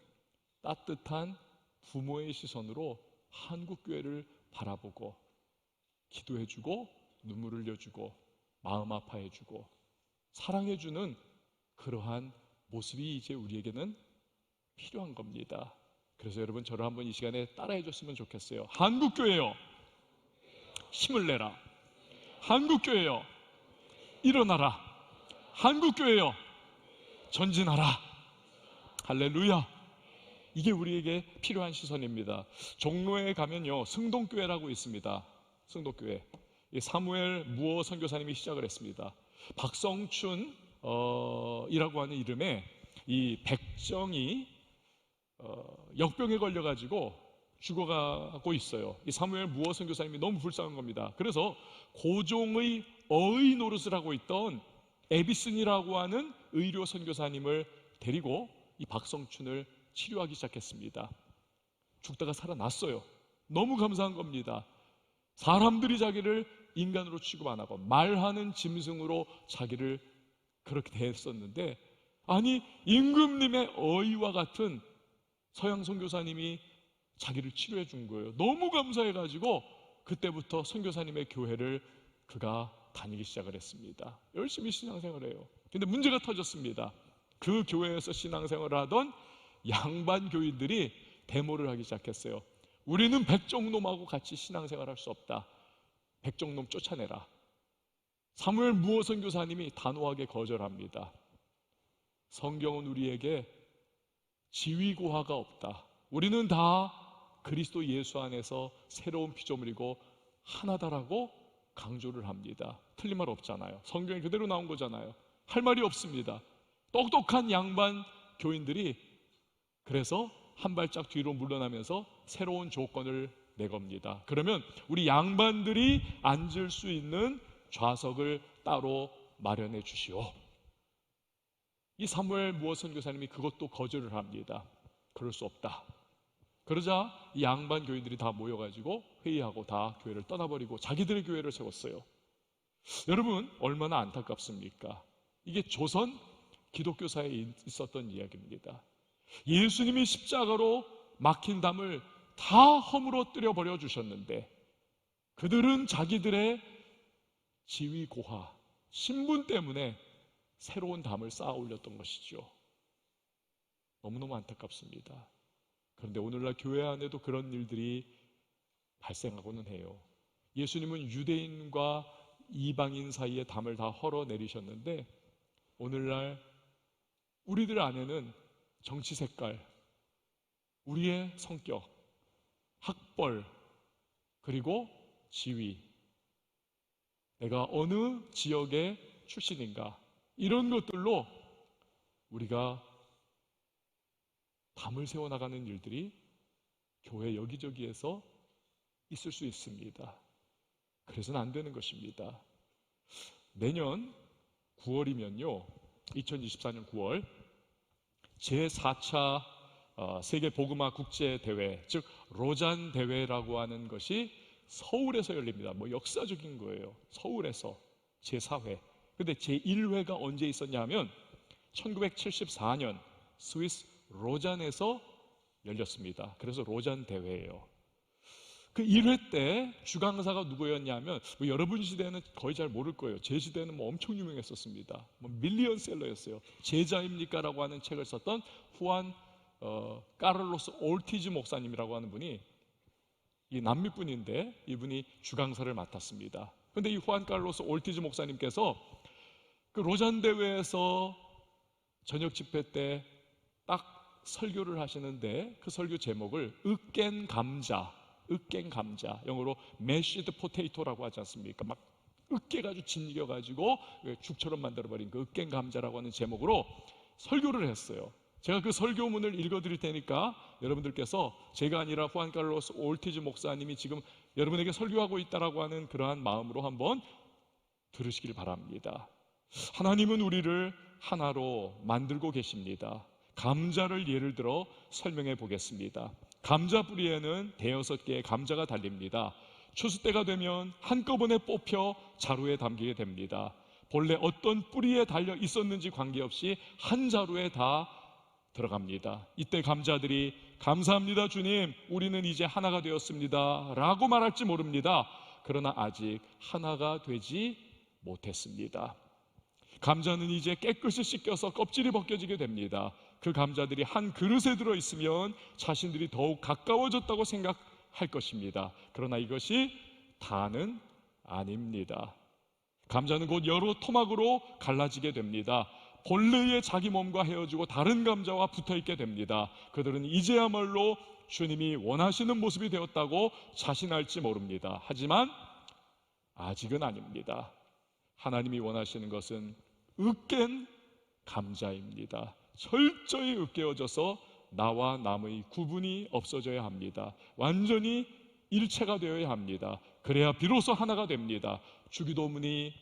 따뜻한 부모의 시선으로 한국 교회를 바라보고 기도해주고 눈물 흘려주고 마음 아파해주고 사랑해주는 그러한 모습이 이제 우리에게는 필요한 겁니다. 그래서 여러분, 저를 한번 이 시간에 따라해 줬으면 좋겠어요. 한국교회요, 힘을 내라. 한국교회요, 일어나라. 한국교회요, 전진하라. 할렐루야. 이게 우리에게 필요한 시선입니다. 종로에 가면요, 승동교회라고 있습니다. 승동교회. 사무엘 무어 선교사님이 시작을 했습니다. 박성춘 이라고 하는 이름의 이 백정이 역병에 걸려가지고 죽어가고 있어요. 이 사무엘 무어 선교사님이 너무 불쌍한 겁니다. 그래서 고종의 어의 노릇을 하고 있던 에비슨이라고 하는 의료 선교사님을 데리고 이 박성춘을 치료하기 시작했습니다. 죽다가 살아났어요. 너무 감사한 겁니다. 사람들이 자기를 인간으로 취급 안 하고 말하는 짐승으로 자기를 그렇게 대했었는데, 아니 임금님의 어의와 같은 서양 선교사님이 자기를 치료해 준 거예요. 너무 감사해가지고 그때부터 선교사님의 교회를 그가 다니기 시작을 했습니다. 열심히 신앙생활을 해요. 근데 문제가 터졌습니다. 그 교회에서 신앙생활을 하던 양반 교인들이 데모를 하기 시작했어요. 우리는 백정놈하고 같이 신앙생활할 수 없다. 백정놈 쫓아내라. 사무엘 무어 선교사님이 단호하게 거절합니다. 성경은 우리에게 지위고하가 없다. 우리는 다 그리스도 예수 안에서 새로운 피조물이고 하나다라고 강조를 합니다. 틀린 말 없잖아요. 성경이 그대로 나온 거잖아요. 할 말이 없습니다. 똑똑한 양반 교인들이 그래서 한 발짝 뒤로 물러나면서 새로운 조건을 내겁니다. 그러면 우리 양반들이 앉을 수 있는 좌석을 따로 마련해 주시오. 이 사무엘 무어 선교사님이 그것도 거절을 합니다. 그럴 수 없다. 그러자 이 양반 교인들이 다 모여가지고 회의하고 다 교회를 떠나버리고 자기들의 교회를 세웠어요. 여러분, 얼마나 안타깝습니까? 이게 조선 기독교사에 있었던 이야기입니다. 예수님이 십자가로 막힌 담을 다 허물어뜨려 버려 주셨는데 그들은 자기들의 지위 고하, 신분 때문에 새로운 담을 쌓아 올렸던 것이죠. 너무너무 안타깝습니다. 그런데 오늘날 교회 안에도 그런 일들이 발생하고는 해요. 예수님은 유대인과 이방인 사이에 담을 다 헐어내리셨는데 오늘날 우리들 안에는 정치 색깔, 우리의 성격, 학벌, 그리고 지위, 내가 어느 지역의 출신인가, 이런 것들로 우리가 담을 세워나가는 일들이 교회 여기저기에서 있을 수 있습니다. 그래서는 안 되는 것입니다. 내년 9월이면요 2024년 9월 제4차 세계 복음화 국제 대회, 즉 로잔 대회라고 하는 것이 서울에서 열립니다. 뭐 역사적인 거예요. 서울에서 제4회. 근데 제1회가 언제 있었냐 하면 1974년 스위스 로잔에서 열렸습니다. 그래서 로잔 대회예요. 그 1회 때 주강사가 누구였냐면 뭐 여러분 시대에는 거의 잘 모를 거예요. 제 시대에는 뭐 엄청 유명했었습니다. 뭐 밀리언셀러였어요. 제자입니까? 라고 하는 책을 썼던 후안 카를로스 올티즈 목사님이라고 하는 분이 이 남미분인데 이분이 주강사를 맡았습니다. 그런데 이 후안 카를로스 올티즈 목사님께서 그 로잔 대회에서 저녁 집회 때 딱 설교를 하시는데 그 설교 제목을 으깬 감자, 영어로 mashed potato라고 하지 않습니까? 막 으깨가지고 짓이겨가지고 죽처럼 만들어버린 그 으깬 감자라고 하는 제목으로 설교를 했어요. 제가 그 설교문을 읽어드릴 테니까 여러분들께서 제가 아니라 후안 칼로스 올티즈 목사님이 지금 여러분에게 설교하고 있다라고 하는 그러한 마음으로 한번 들으시길 바랍니다. 하나님은 우리를 하나로 만들고 계십니다. 감자를 예를 들어 설명해 보겠습니다. 감자 뿌리에는 5개의 감자가 달립니다. 추수 때가 되면 한꺼번에 뽑혀 자루에 담기게 됩니다. 본래 어떤 뿌리에 달려 있었는지 관계없이 한 자루에 다 들어갑니다. 이때 감자들이 감사합니다 주님, 우리는 이제 하나가 되었습니다 라고 말할지 모릅니다. 그러나 아직 하나가 되지 못했습니다. 감자는 이제 깨끗이 씻겨서 껍질이 벗겨지게 됩니다. 그 감자들이 한 그릇에 들어있으면 자신들이 더욱 가까워졌다고 생각할 것입니다. 그러나 이것이 다는 아닙니다. 감자는 곧 여러 토막으로 갈라지게 됩니다. 본래의 자기 몸과 헤어지고 다른 감자와 붙어있게 됩니다. 그들은 이제야말로 주님이 원하시는 모습이 되었다고 자신할지 모릅니다. 하지만 아직은 아닙니다. 하나님이 원하시는 것은 으깬 감자입니다. 철저히 으깨어져서 나와 남의 구분이 없어져야 합니다. 완전히 일체가 되어야 합니다. 그래야 비로소 하나가 됩니다. 주기도문이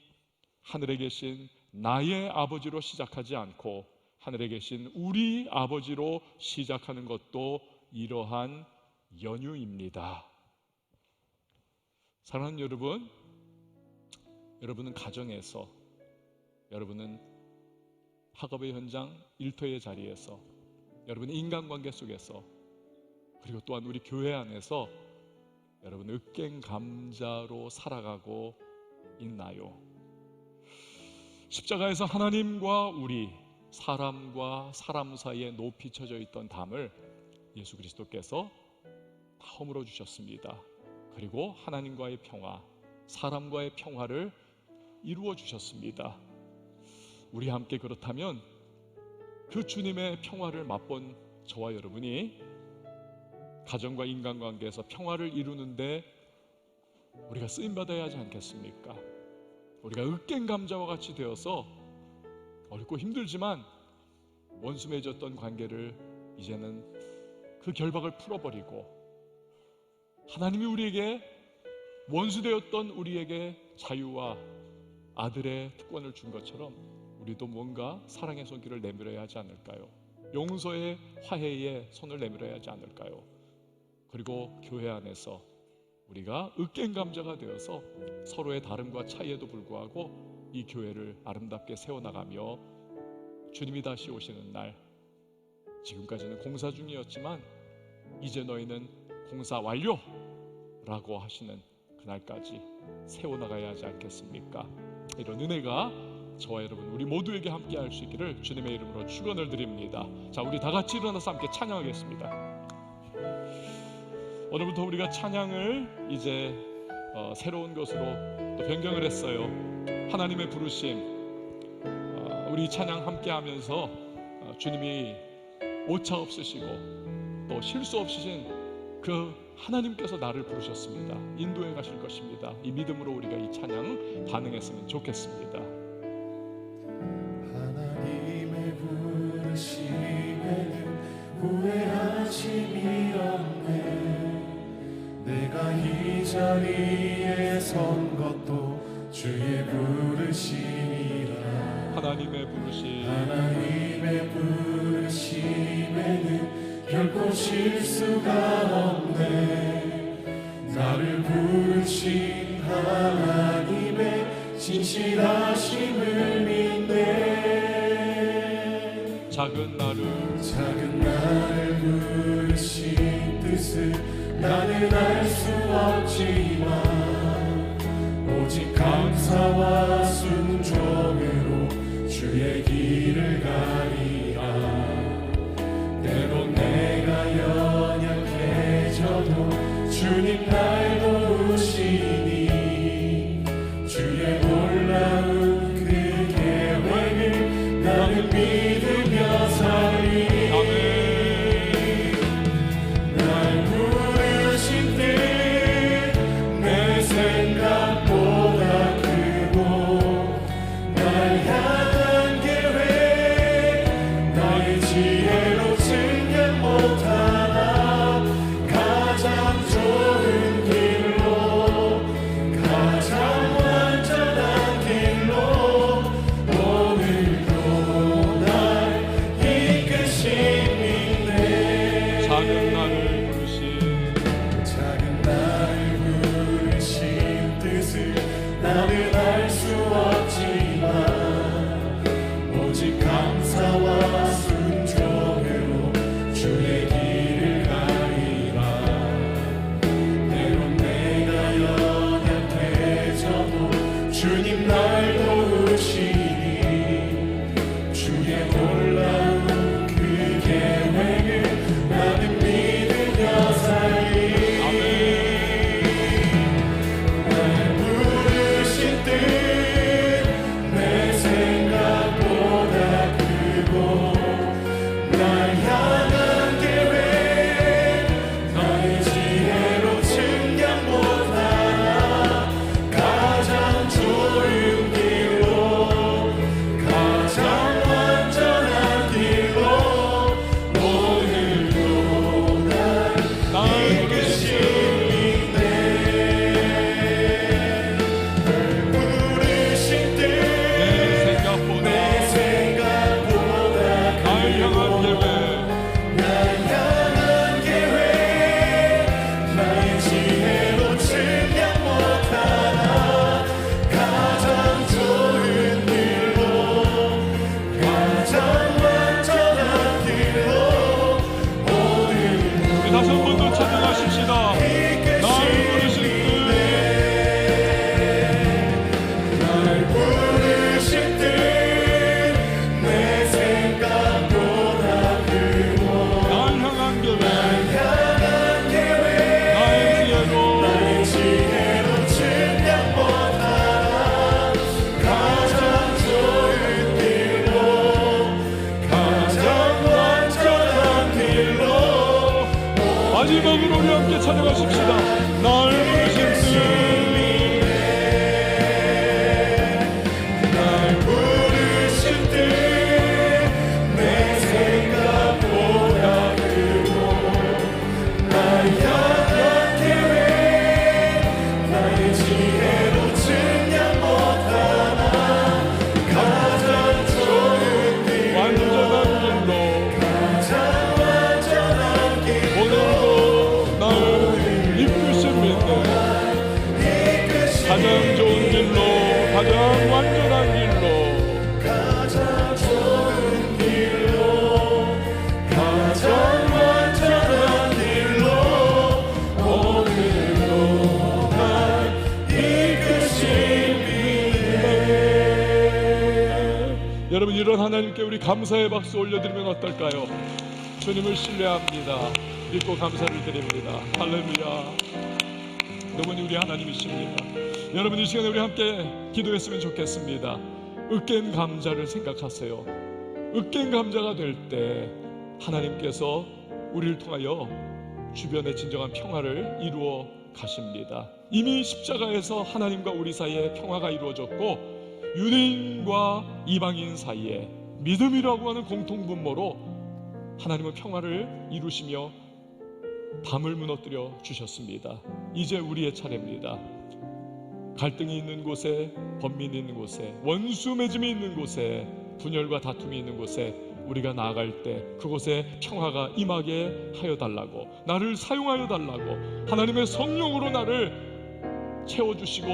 하늘에 계신 나의 아버지로 시작하지 않고 하늘에 계신 우리 아버지로 시작하는 것도 이러한 연유입니다. 사랑하는 여러분, 여러분은 가정에서, 여러분은 학업의 현장, 일터의 자리에서, 여러분의 인간관계 속에서, 그리고 또한 우리 교회 안에서 여러분 으깬감자로 살아가고 있나요? 십자가에서 하나님과 우리, 사람과 사람 사이에 높이 쳐져 있던 담을 예수 그리스도께서 다 허물어 주셨습니다. 그리고 하나님과의 평화, 사람과의 평화를 이루어 주셨습니다. 우리 함께 그렇다면 그 주님의 평화를 맛본 저와 여러분이 가정과 인간관계에서 평화를 이루는데 우리가 쓰임받아야 하지 않겠습니까? 우리가 으깬 감자와 같이 되어서 어렵고 힘들지만 원수 맺었던 관계를 이제는 그 결박을 풀어버리고 하나님이 우리에게 원수되었던 우리에게 자유와 아들의 특권을 준 것처럼 우리도 뭔가 사랑의 손길을 내밀어야 하지 않을까요? 용서의 화해의 손을 내밀어야 하지 않을까요? 그리고 교회 안에서 우리가 으깬 감자가 되어서 서로의 다름과 차이에도 불구하고 이 교회를 아름답게 세워나가며 주님이 다시 오시는 날, 지금까지는 공사 중이었지만 이제 너희는 공사 완료라고 하시는 그날까지 세워나가야 하지 않겠습니까? 이런 은혜가 저와 여러분 우리 모두에게 함께 할 수 있기를 주님의 이름으로 축원을 드립니다. 자, 우리 다 같이 일어나서 함께 찬양하겠습니다. 오늘부터 우리가 찬양을 이제 새로운 것으로 또 변경을 했어요. 하나님의 부르심, 우리 찬양 함께 하면서 주님이 오차 없으시고 또 실수 없으신 그 하나님께서 나를 부르셨습니다. 인도해 가실 것입니다. 이 믿음으로 우리가 이 찬양 반응했으면 좋겠습니다. 하나님의 부르심에는 후회하심이 없네. 내가 이 자리에 선 것도 주의 부르심이라. 하나님의 부르심에는 결코 실수가 없네. 나를 부르신 하나님의 진실하심을 믿네. 작은 나를 부르신 뜻을 나는 알 수 없지만 오직 감사와 순종으로 주의 길을 가리라. 때론 내가 연약해져도 주님 날 도우시니 주의 놀라운 그 계획을 나는 믿으며 살리. 날 부르신 뜻 내 생각보다 크고 날 향한 계획 다시 한 번 더 찬양하십시다. 날 부르실 때 마지막으로 우리 함께 찬양하십시다. 날 부르실 때 날 부르실 때 내 생각보다 크고 날 향한 계획 나의 지혜로 증량 못하나 가장 좋은 길 완전한 길로 가장 완전한 길 오늘도 날 이끄십니다. 가장 좋은 길로 가장 완전한 길로 가장 좋은 길로 가장 완전한 길로 오늘도 날 이끄시네. 여러분, 이런 하나님께 우리 감사의 박수 올려드리면 어떨까요? 주님을 신뢰합니다. 믿고 감사를 드립니다. 할렐루야. 그분이 우리 하나님이십니다. 여러분, 이 시간에 우리 함께 기도했으면 좋겠습니다. 으깬 감자를 생각하세요. 으깬 감자가 될 때 하나님께서 우리를 통하여 주변의 진정한 평화를 이루어 가십니다. 이미 십자가에서 하나님과 우리 사이에 평화가 이루어졌고 유대인과 이방인 사이에 믿음이라고 하는 공통분모로 하나님은 평화를 이루시며 밤을 무너뜨려 주셨습니다. 이제 우리의 차례입니다. 갈등이 있는 곳에, 번민이 있는 곳에, 원수 맺음이 있는 곳에, 분열과 다툼이 있는 곳에 우리가 나아갈 때 그곳에 평화가 임하게 하여 달라고, 나를 사용하여 달라고 하나님의 성령으로 나를 채워주시고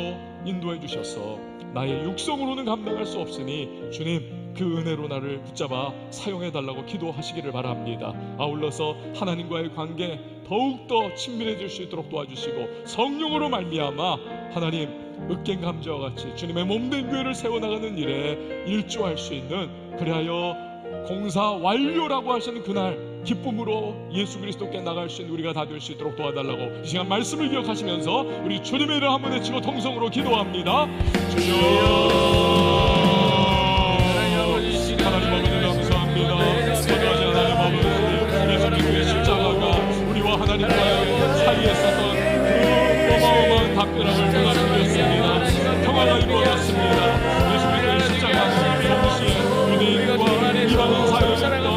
인도해 주셔서 나의 육성으로는 감당할 수 없으니 주님 그 은혜로 나를 붙잡아 사용해 달라고 기도하시기를 바랍니다. 아울러서 하나님과의 관계 더욱더 친밀해질 수 있도록 도와주시고 성령으로 말미암아 하나님 으깬 감자와 같이 주님의 몸된 교회를 세워나가는 일에 일조할 수 있는, 그리하여 공사 완료라고 하시는 그날 기쁨으로 예수 그리스도께 나갈 수 있는 우리가 다 될 수 있도록 도와달라고 이 시간 말씀을 기억하시면서 우리 주님의 이름 한번 외치고 통성으로 기도합니다. 주여, 하나님 아버지 감사합니다. 거룩하신 하나님 아버지, 예수 그리스도의 십자가가 우리와 하나님과의 사이에 있었던 그 어마어마한 담대함을 변화시켰습니다. 평화가 이루어졌습니다. 예수 그리스도의 십자가는 동시에 유대인과 이방인 사이에 있던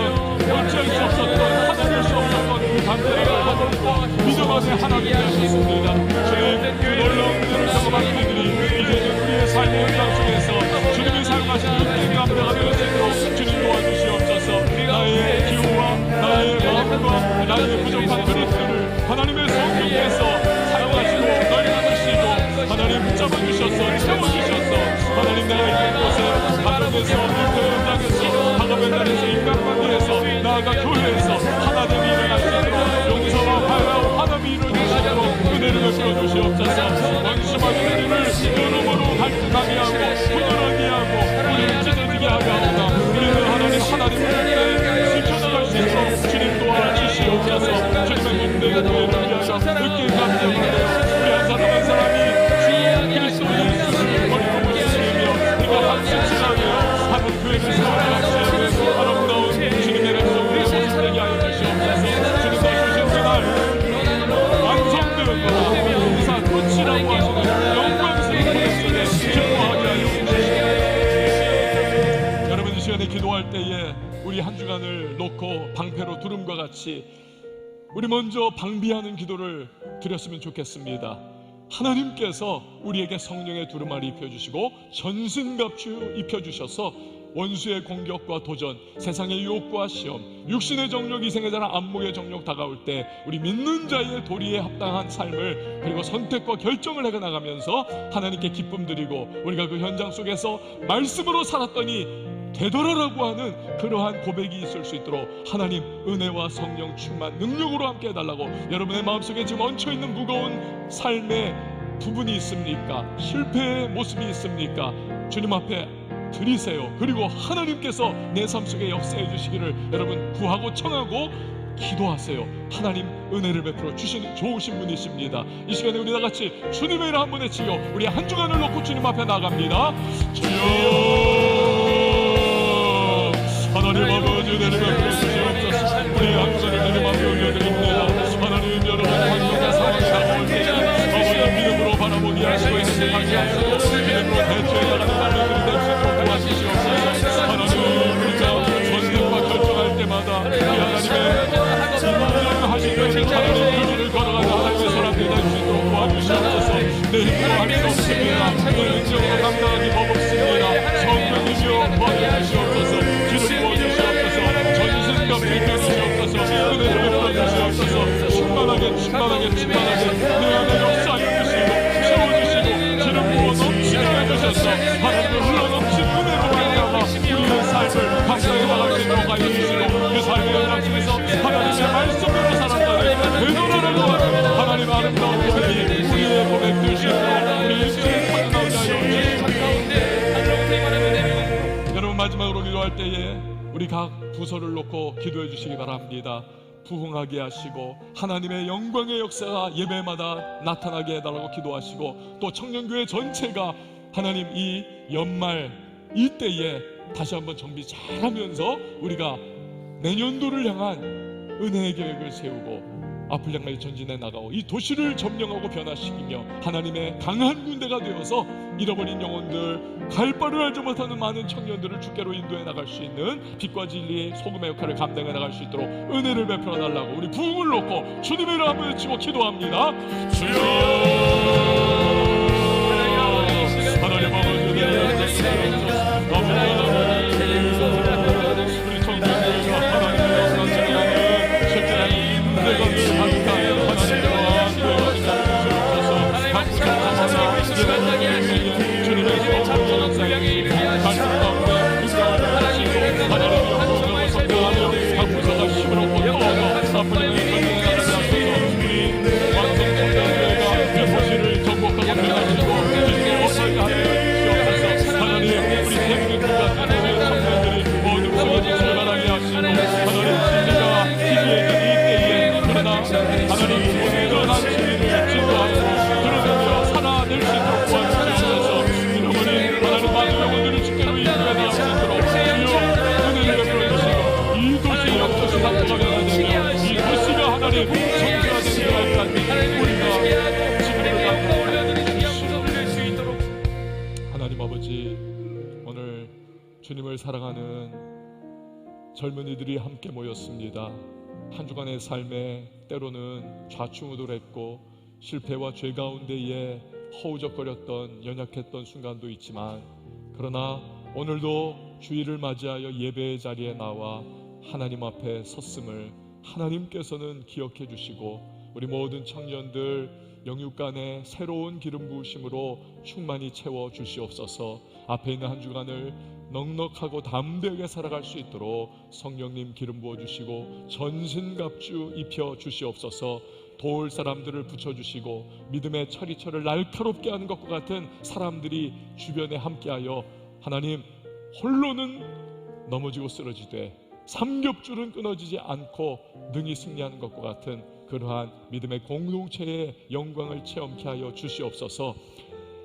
어찌할 수 없었던, 하나될 수 없었던 그 담대함을 거두고 믿음 안에 하나 되게 하셨습니다. 주님, 그 놀라운 은혜를 경험한 우리들이 이제는 우리의 삶의 현장 속에서 주님이 사용하신 으깬 감자가 되어 주님 도와주시옵소서. 나의 기호와 나의 마음과 나의 부족한 그릇들을 하나님의 성령께서 사용하시고 넓혀주시고 하나님 붙잡아 주셔서 채워주셔서 하나님 내가 있는 곳에, 가정에서, 교회 현장에서, 학업의 날에서, 인간관계에서, 나아가 교회에서 하나됨이 일어날 수 있도록 용서와 화해와 화답이 이루어지시도록 은혜를 베풀어 주시옵소서. 원수와 우리를 여러모로 갈등하게 하고 분열하게 하고 우리를 찢어지게 하게 하오나 우리는 하나님을 지켜나갈 수 있도록 주님 도와주시옵소서. 주님의 몸된 교회를 위하여 늦게 감정을 내어 우리 한 사람 한 사람이 주 그리스도 예수를 버리고 모시며 우리가 함께 지나며 하는 교회를 세워나갈 수 있는 아름다운 주님의 백성들의 모습 되게 하여 주시옵소서. 주님과 주신 그날 완성된 공사 끝이라고 하시는 영광스러운 은혜 속에 기뻐하게 하여 주시옵소서. 여러분, 이 시간에 기도할 때에 우리 한 주간을 놓고 방패로 두름과 같이 우리 먼저 방비하는 기도를 드렸으면 좋겠습니다. 하나님께서 우리에게 성령의 두루마리 입혀주시고 전신갑주 입혀주셔서 원수의 공격과 도전, 세상의 유혹과 시험, 육신의 정욕, 이생의 자랑, 안목의 정욕 다가올 때 우리 믿는 자의 도리에 합당한 삶을, 그리고 선택과 결정을 해나가면서 하나님께 기쁨 드리고 우리가 그 현장 속에서 말씀으로 살았더니 되돌아라고 하는 그러한 고백이 있을 수 있도록 하나님 은혜와 성령 충만 능력으로 함께 해달라고. 여러분의 마음속에 지금 얹혀있는 무거운 삶의 부분이 있습니까? 실패의 모습이 있습니까? 주님 앞에 드리세요. 그리고 하나님께서 내 삶 속에 역사해 주시기를 여러분 구하고 청하고 기도하세요. 하나님 은혜를 베풀어 주시는 좋으신 분이십니다. 이 시간에 우리 다같이 주님의 이름 한번 외치고 우리 한 주간을 놓고 주님 앞에 나갑니다. 주여 하나님 아버지 은혜를 베풀어 주시옵소서. 우리 한 주간을 주님 앞에 올려드립니다. 하나님 여러분 환경과 상황이 다가올 때 아버지 믿음으로 바라보게 하시고 있는 하게 하시고 믿음으로 대처해 나가는 사람들이 될 수 있도록 도와주시옵소서. 하나님 우리가 선택과 결정할 때마다 우리 하나님의 인정하시는 하나님의 길을 걸어가는 하나님의 사람들이 될 수 있도록 도와주시옵소서. 내 힘으로 할 수 없습니다. 내 능력으로 감당하기 버겁습니다. 성령이시여 도와주시옵소서. 기름 부어주시옵소서. 전신갑 주시옵소서. 은혜를 베풀어 주시옵소서. 충만하게 내 안에 역사해 주시고 채워주시고 기름 부어 넘치게 해주셔서 하나님의 흘러넘친 은혜로 말미암아 우리의 삶을 감당해 나갈 수 있도록 하여 주시고 그 삶의 현장 속에서 하나님의 말씀대로 살아가는 되돌아라고 하는 하나님의 아름다운 고백이 우리의 고백 되시고 우리 일주일 건너게 하여 주시옵소서. 여러분 마지막으로 기도할 때에 우리 각 부서를 놓고 기도해 주시기 바랍니다. 부흥하게 하시고 하나님의 영광의 역사가 예배마다 나타나게 해달라고 기도하시고 또 청년교회 전체가 하나님 이 연말 이때에 다시 한번 정비 잘하면서 우리가 내년도를 향한 은혜의 계획을 세우고 앞을 향해 전진해 나가고 이 도시를 점령하고 변화시키며 하나님의 강한 군대가 되어서 잃어버린 영혼들 갈 바를 알지 못하는 많은 청년들을 주께로 인도해 나갈 수 있는 빛과 진리의 소금의 역할을 감당해 나갈 수 있도록 은혜를 베풀어 달라고 우리 부흥을 놓고 주님의 이름 한번 외치고 기도합니다. 주여 하나님 아버지 은혜를 베풀어 우리 청년들과 하나님의 역사를 진행하는 실제로 이 문제가 늘 가득한 하나님과 주옵소서. 주님의 성령의 역사에 가슴 가운데 무서운 하시고 하나님의 영광을 선포하며 각 부서가 힘으로 권고하며 앞을 향해 전진해 나가소서. 우리 완성 청년교회가 그 도시를 정복하고 변화시키고 주님의 원하게 하여 주시옵소서. 하나님 우리 대국민과 하나님의 청년들이 모든 것을 출발하게 하시고 하나님 진리가 희미해진 이 때에 그러나 하나님 온전한 진리를 진도하고 그러면서 살아낼 수 있도록 도와주시옵소서. 여러분이 하나님 많은 영혼들을 주께로 인도해 나갈 수 있도록 주여 은혜를 베풀어 주시고 이 도시의 영토시 상토가 변화되며 이 도시가 하나님 성교화된 데까지 우리가 지금을 감사드릴 수 있도록 하나님 아버지 오늘 주님을 사랑하는 젊은이들이 함께 모였습니다. 한 주간의 삶에 때로는 좌충우돌했고 실패와 죄 가운데에 허우적거렸던 연약했던 순간도 있지만 그러나 오늘도 주일을 맞이하여 예배의 자리에 나와 하나님 앞에 섰음을 하나님께서는 기억해 주시고 우리 모든 청년들 영육간의 새로운 기름 부으심으로 충만히 채워 주시옵소서. 앞에 있는 한 주간을 넉넉하고 담대하게 살아갈 수 있도록 성령님 기름 부어 주시고 전신갑주 입혀 주시옵소서. 도울 사람들을 붙여주시고 믿음의 처리처를 날카롭게 하는 것과 같은 사람들이 주변에 함께하여 하나님 홀로는 넘어지고 쓰러지되 삼겹줄은 끊어지지 않고 능히 승리하는 것과 같은 그러한 믿음의 공동체의 영광을 체험케 하여 주시옵소서.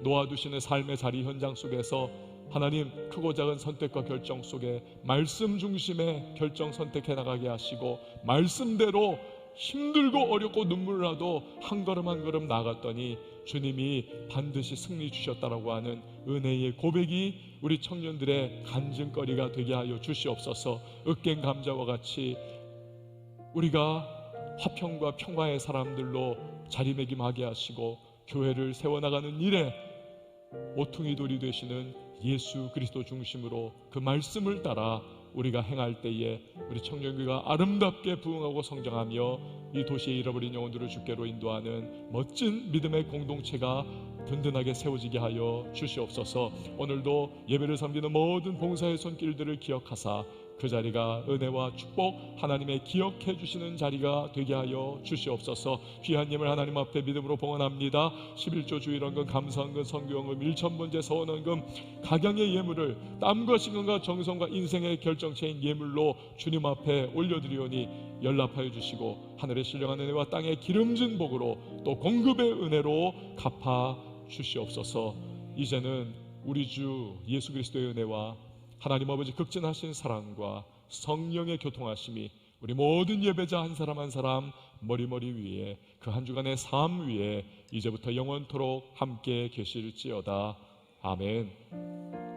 놓아두시는 삶의 자리 현장 속에서 하나님 크고 작은 선택과 결정 속에 말씀 중심의 결정 선택해 나가게 하시고 말씀대로 힘들고 어렵고 눈물 나도 한 걸음 한 걸음 나아갔더니 주님이 반드시 승리 주셨다라고 하는 은혜의 고백이 우리 청년들의 간증거리가 되게 하여 주시옵소서. 으깬 감자와 같이 우리가 화평과 평화의 사람들로 자리매김하게 하시고 교회를 세워나가는 일에 모퉁이 돌이 되시는 예수 그리스도 중심으로 그 말씀을 따라 우리가 행할 때에 우리 청년교회가 아름답게 부흥하고 성장하며 이 도시의 잃어버린 영혼들을 주께로 인도하는 멋진 믿음의 공동체가 든든하게 세워지게 하여 주시옵소서. 오늘도 예배를 섬기는 모든 봉사의 손길들을 기억하사 그 자리가 은혜와 축복 하나님의 기억해 주시는 자리가 되게 하여 주시옵소서. 귀한 예물 하나님 앞에 믿음으로 봉헌합니다. 11조 주일원금, 감사헌금, 성교헌금, 일천번제, 서원헌금, 각양의 예물을 땀과 시간과 정성과 인생의 결정체인 예물로 주님 앞에 올려드리오니 연락하여 주시고 하늘의 신령한 은혜와 땅의 기름진 복으로 또 공급의 은혜로 갚아 주시옵소서. 이제는 우리 주 예수 그리스도의 은혜와 하나님 아버지 극진하신 사랑과 성령의 교통하심이 우리 모든 예배자 한 사람 한 사람 머리머리 위에 그 한 주간의 삶 위에 이제부터 영원토록 함께 계실지어다. 아멘.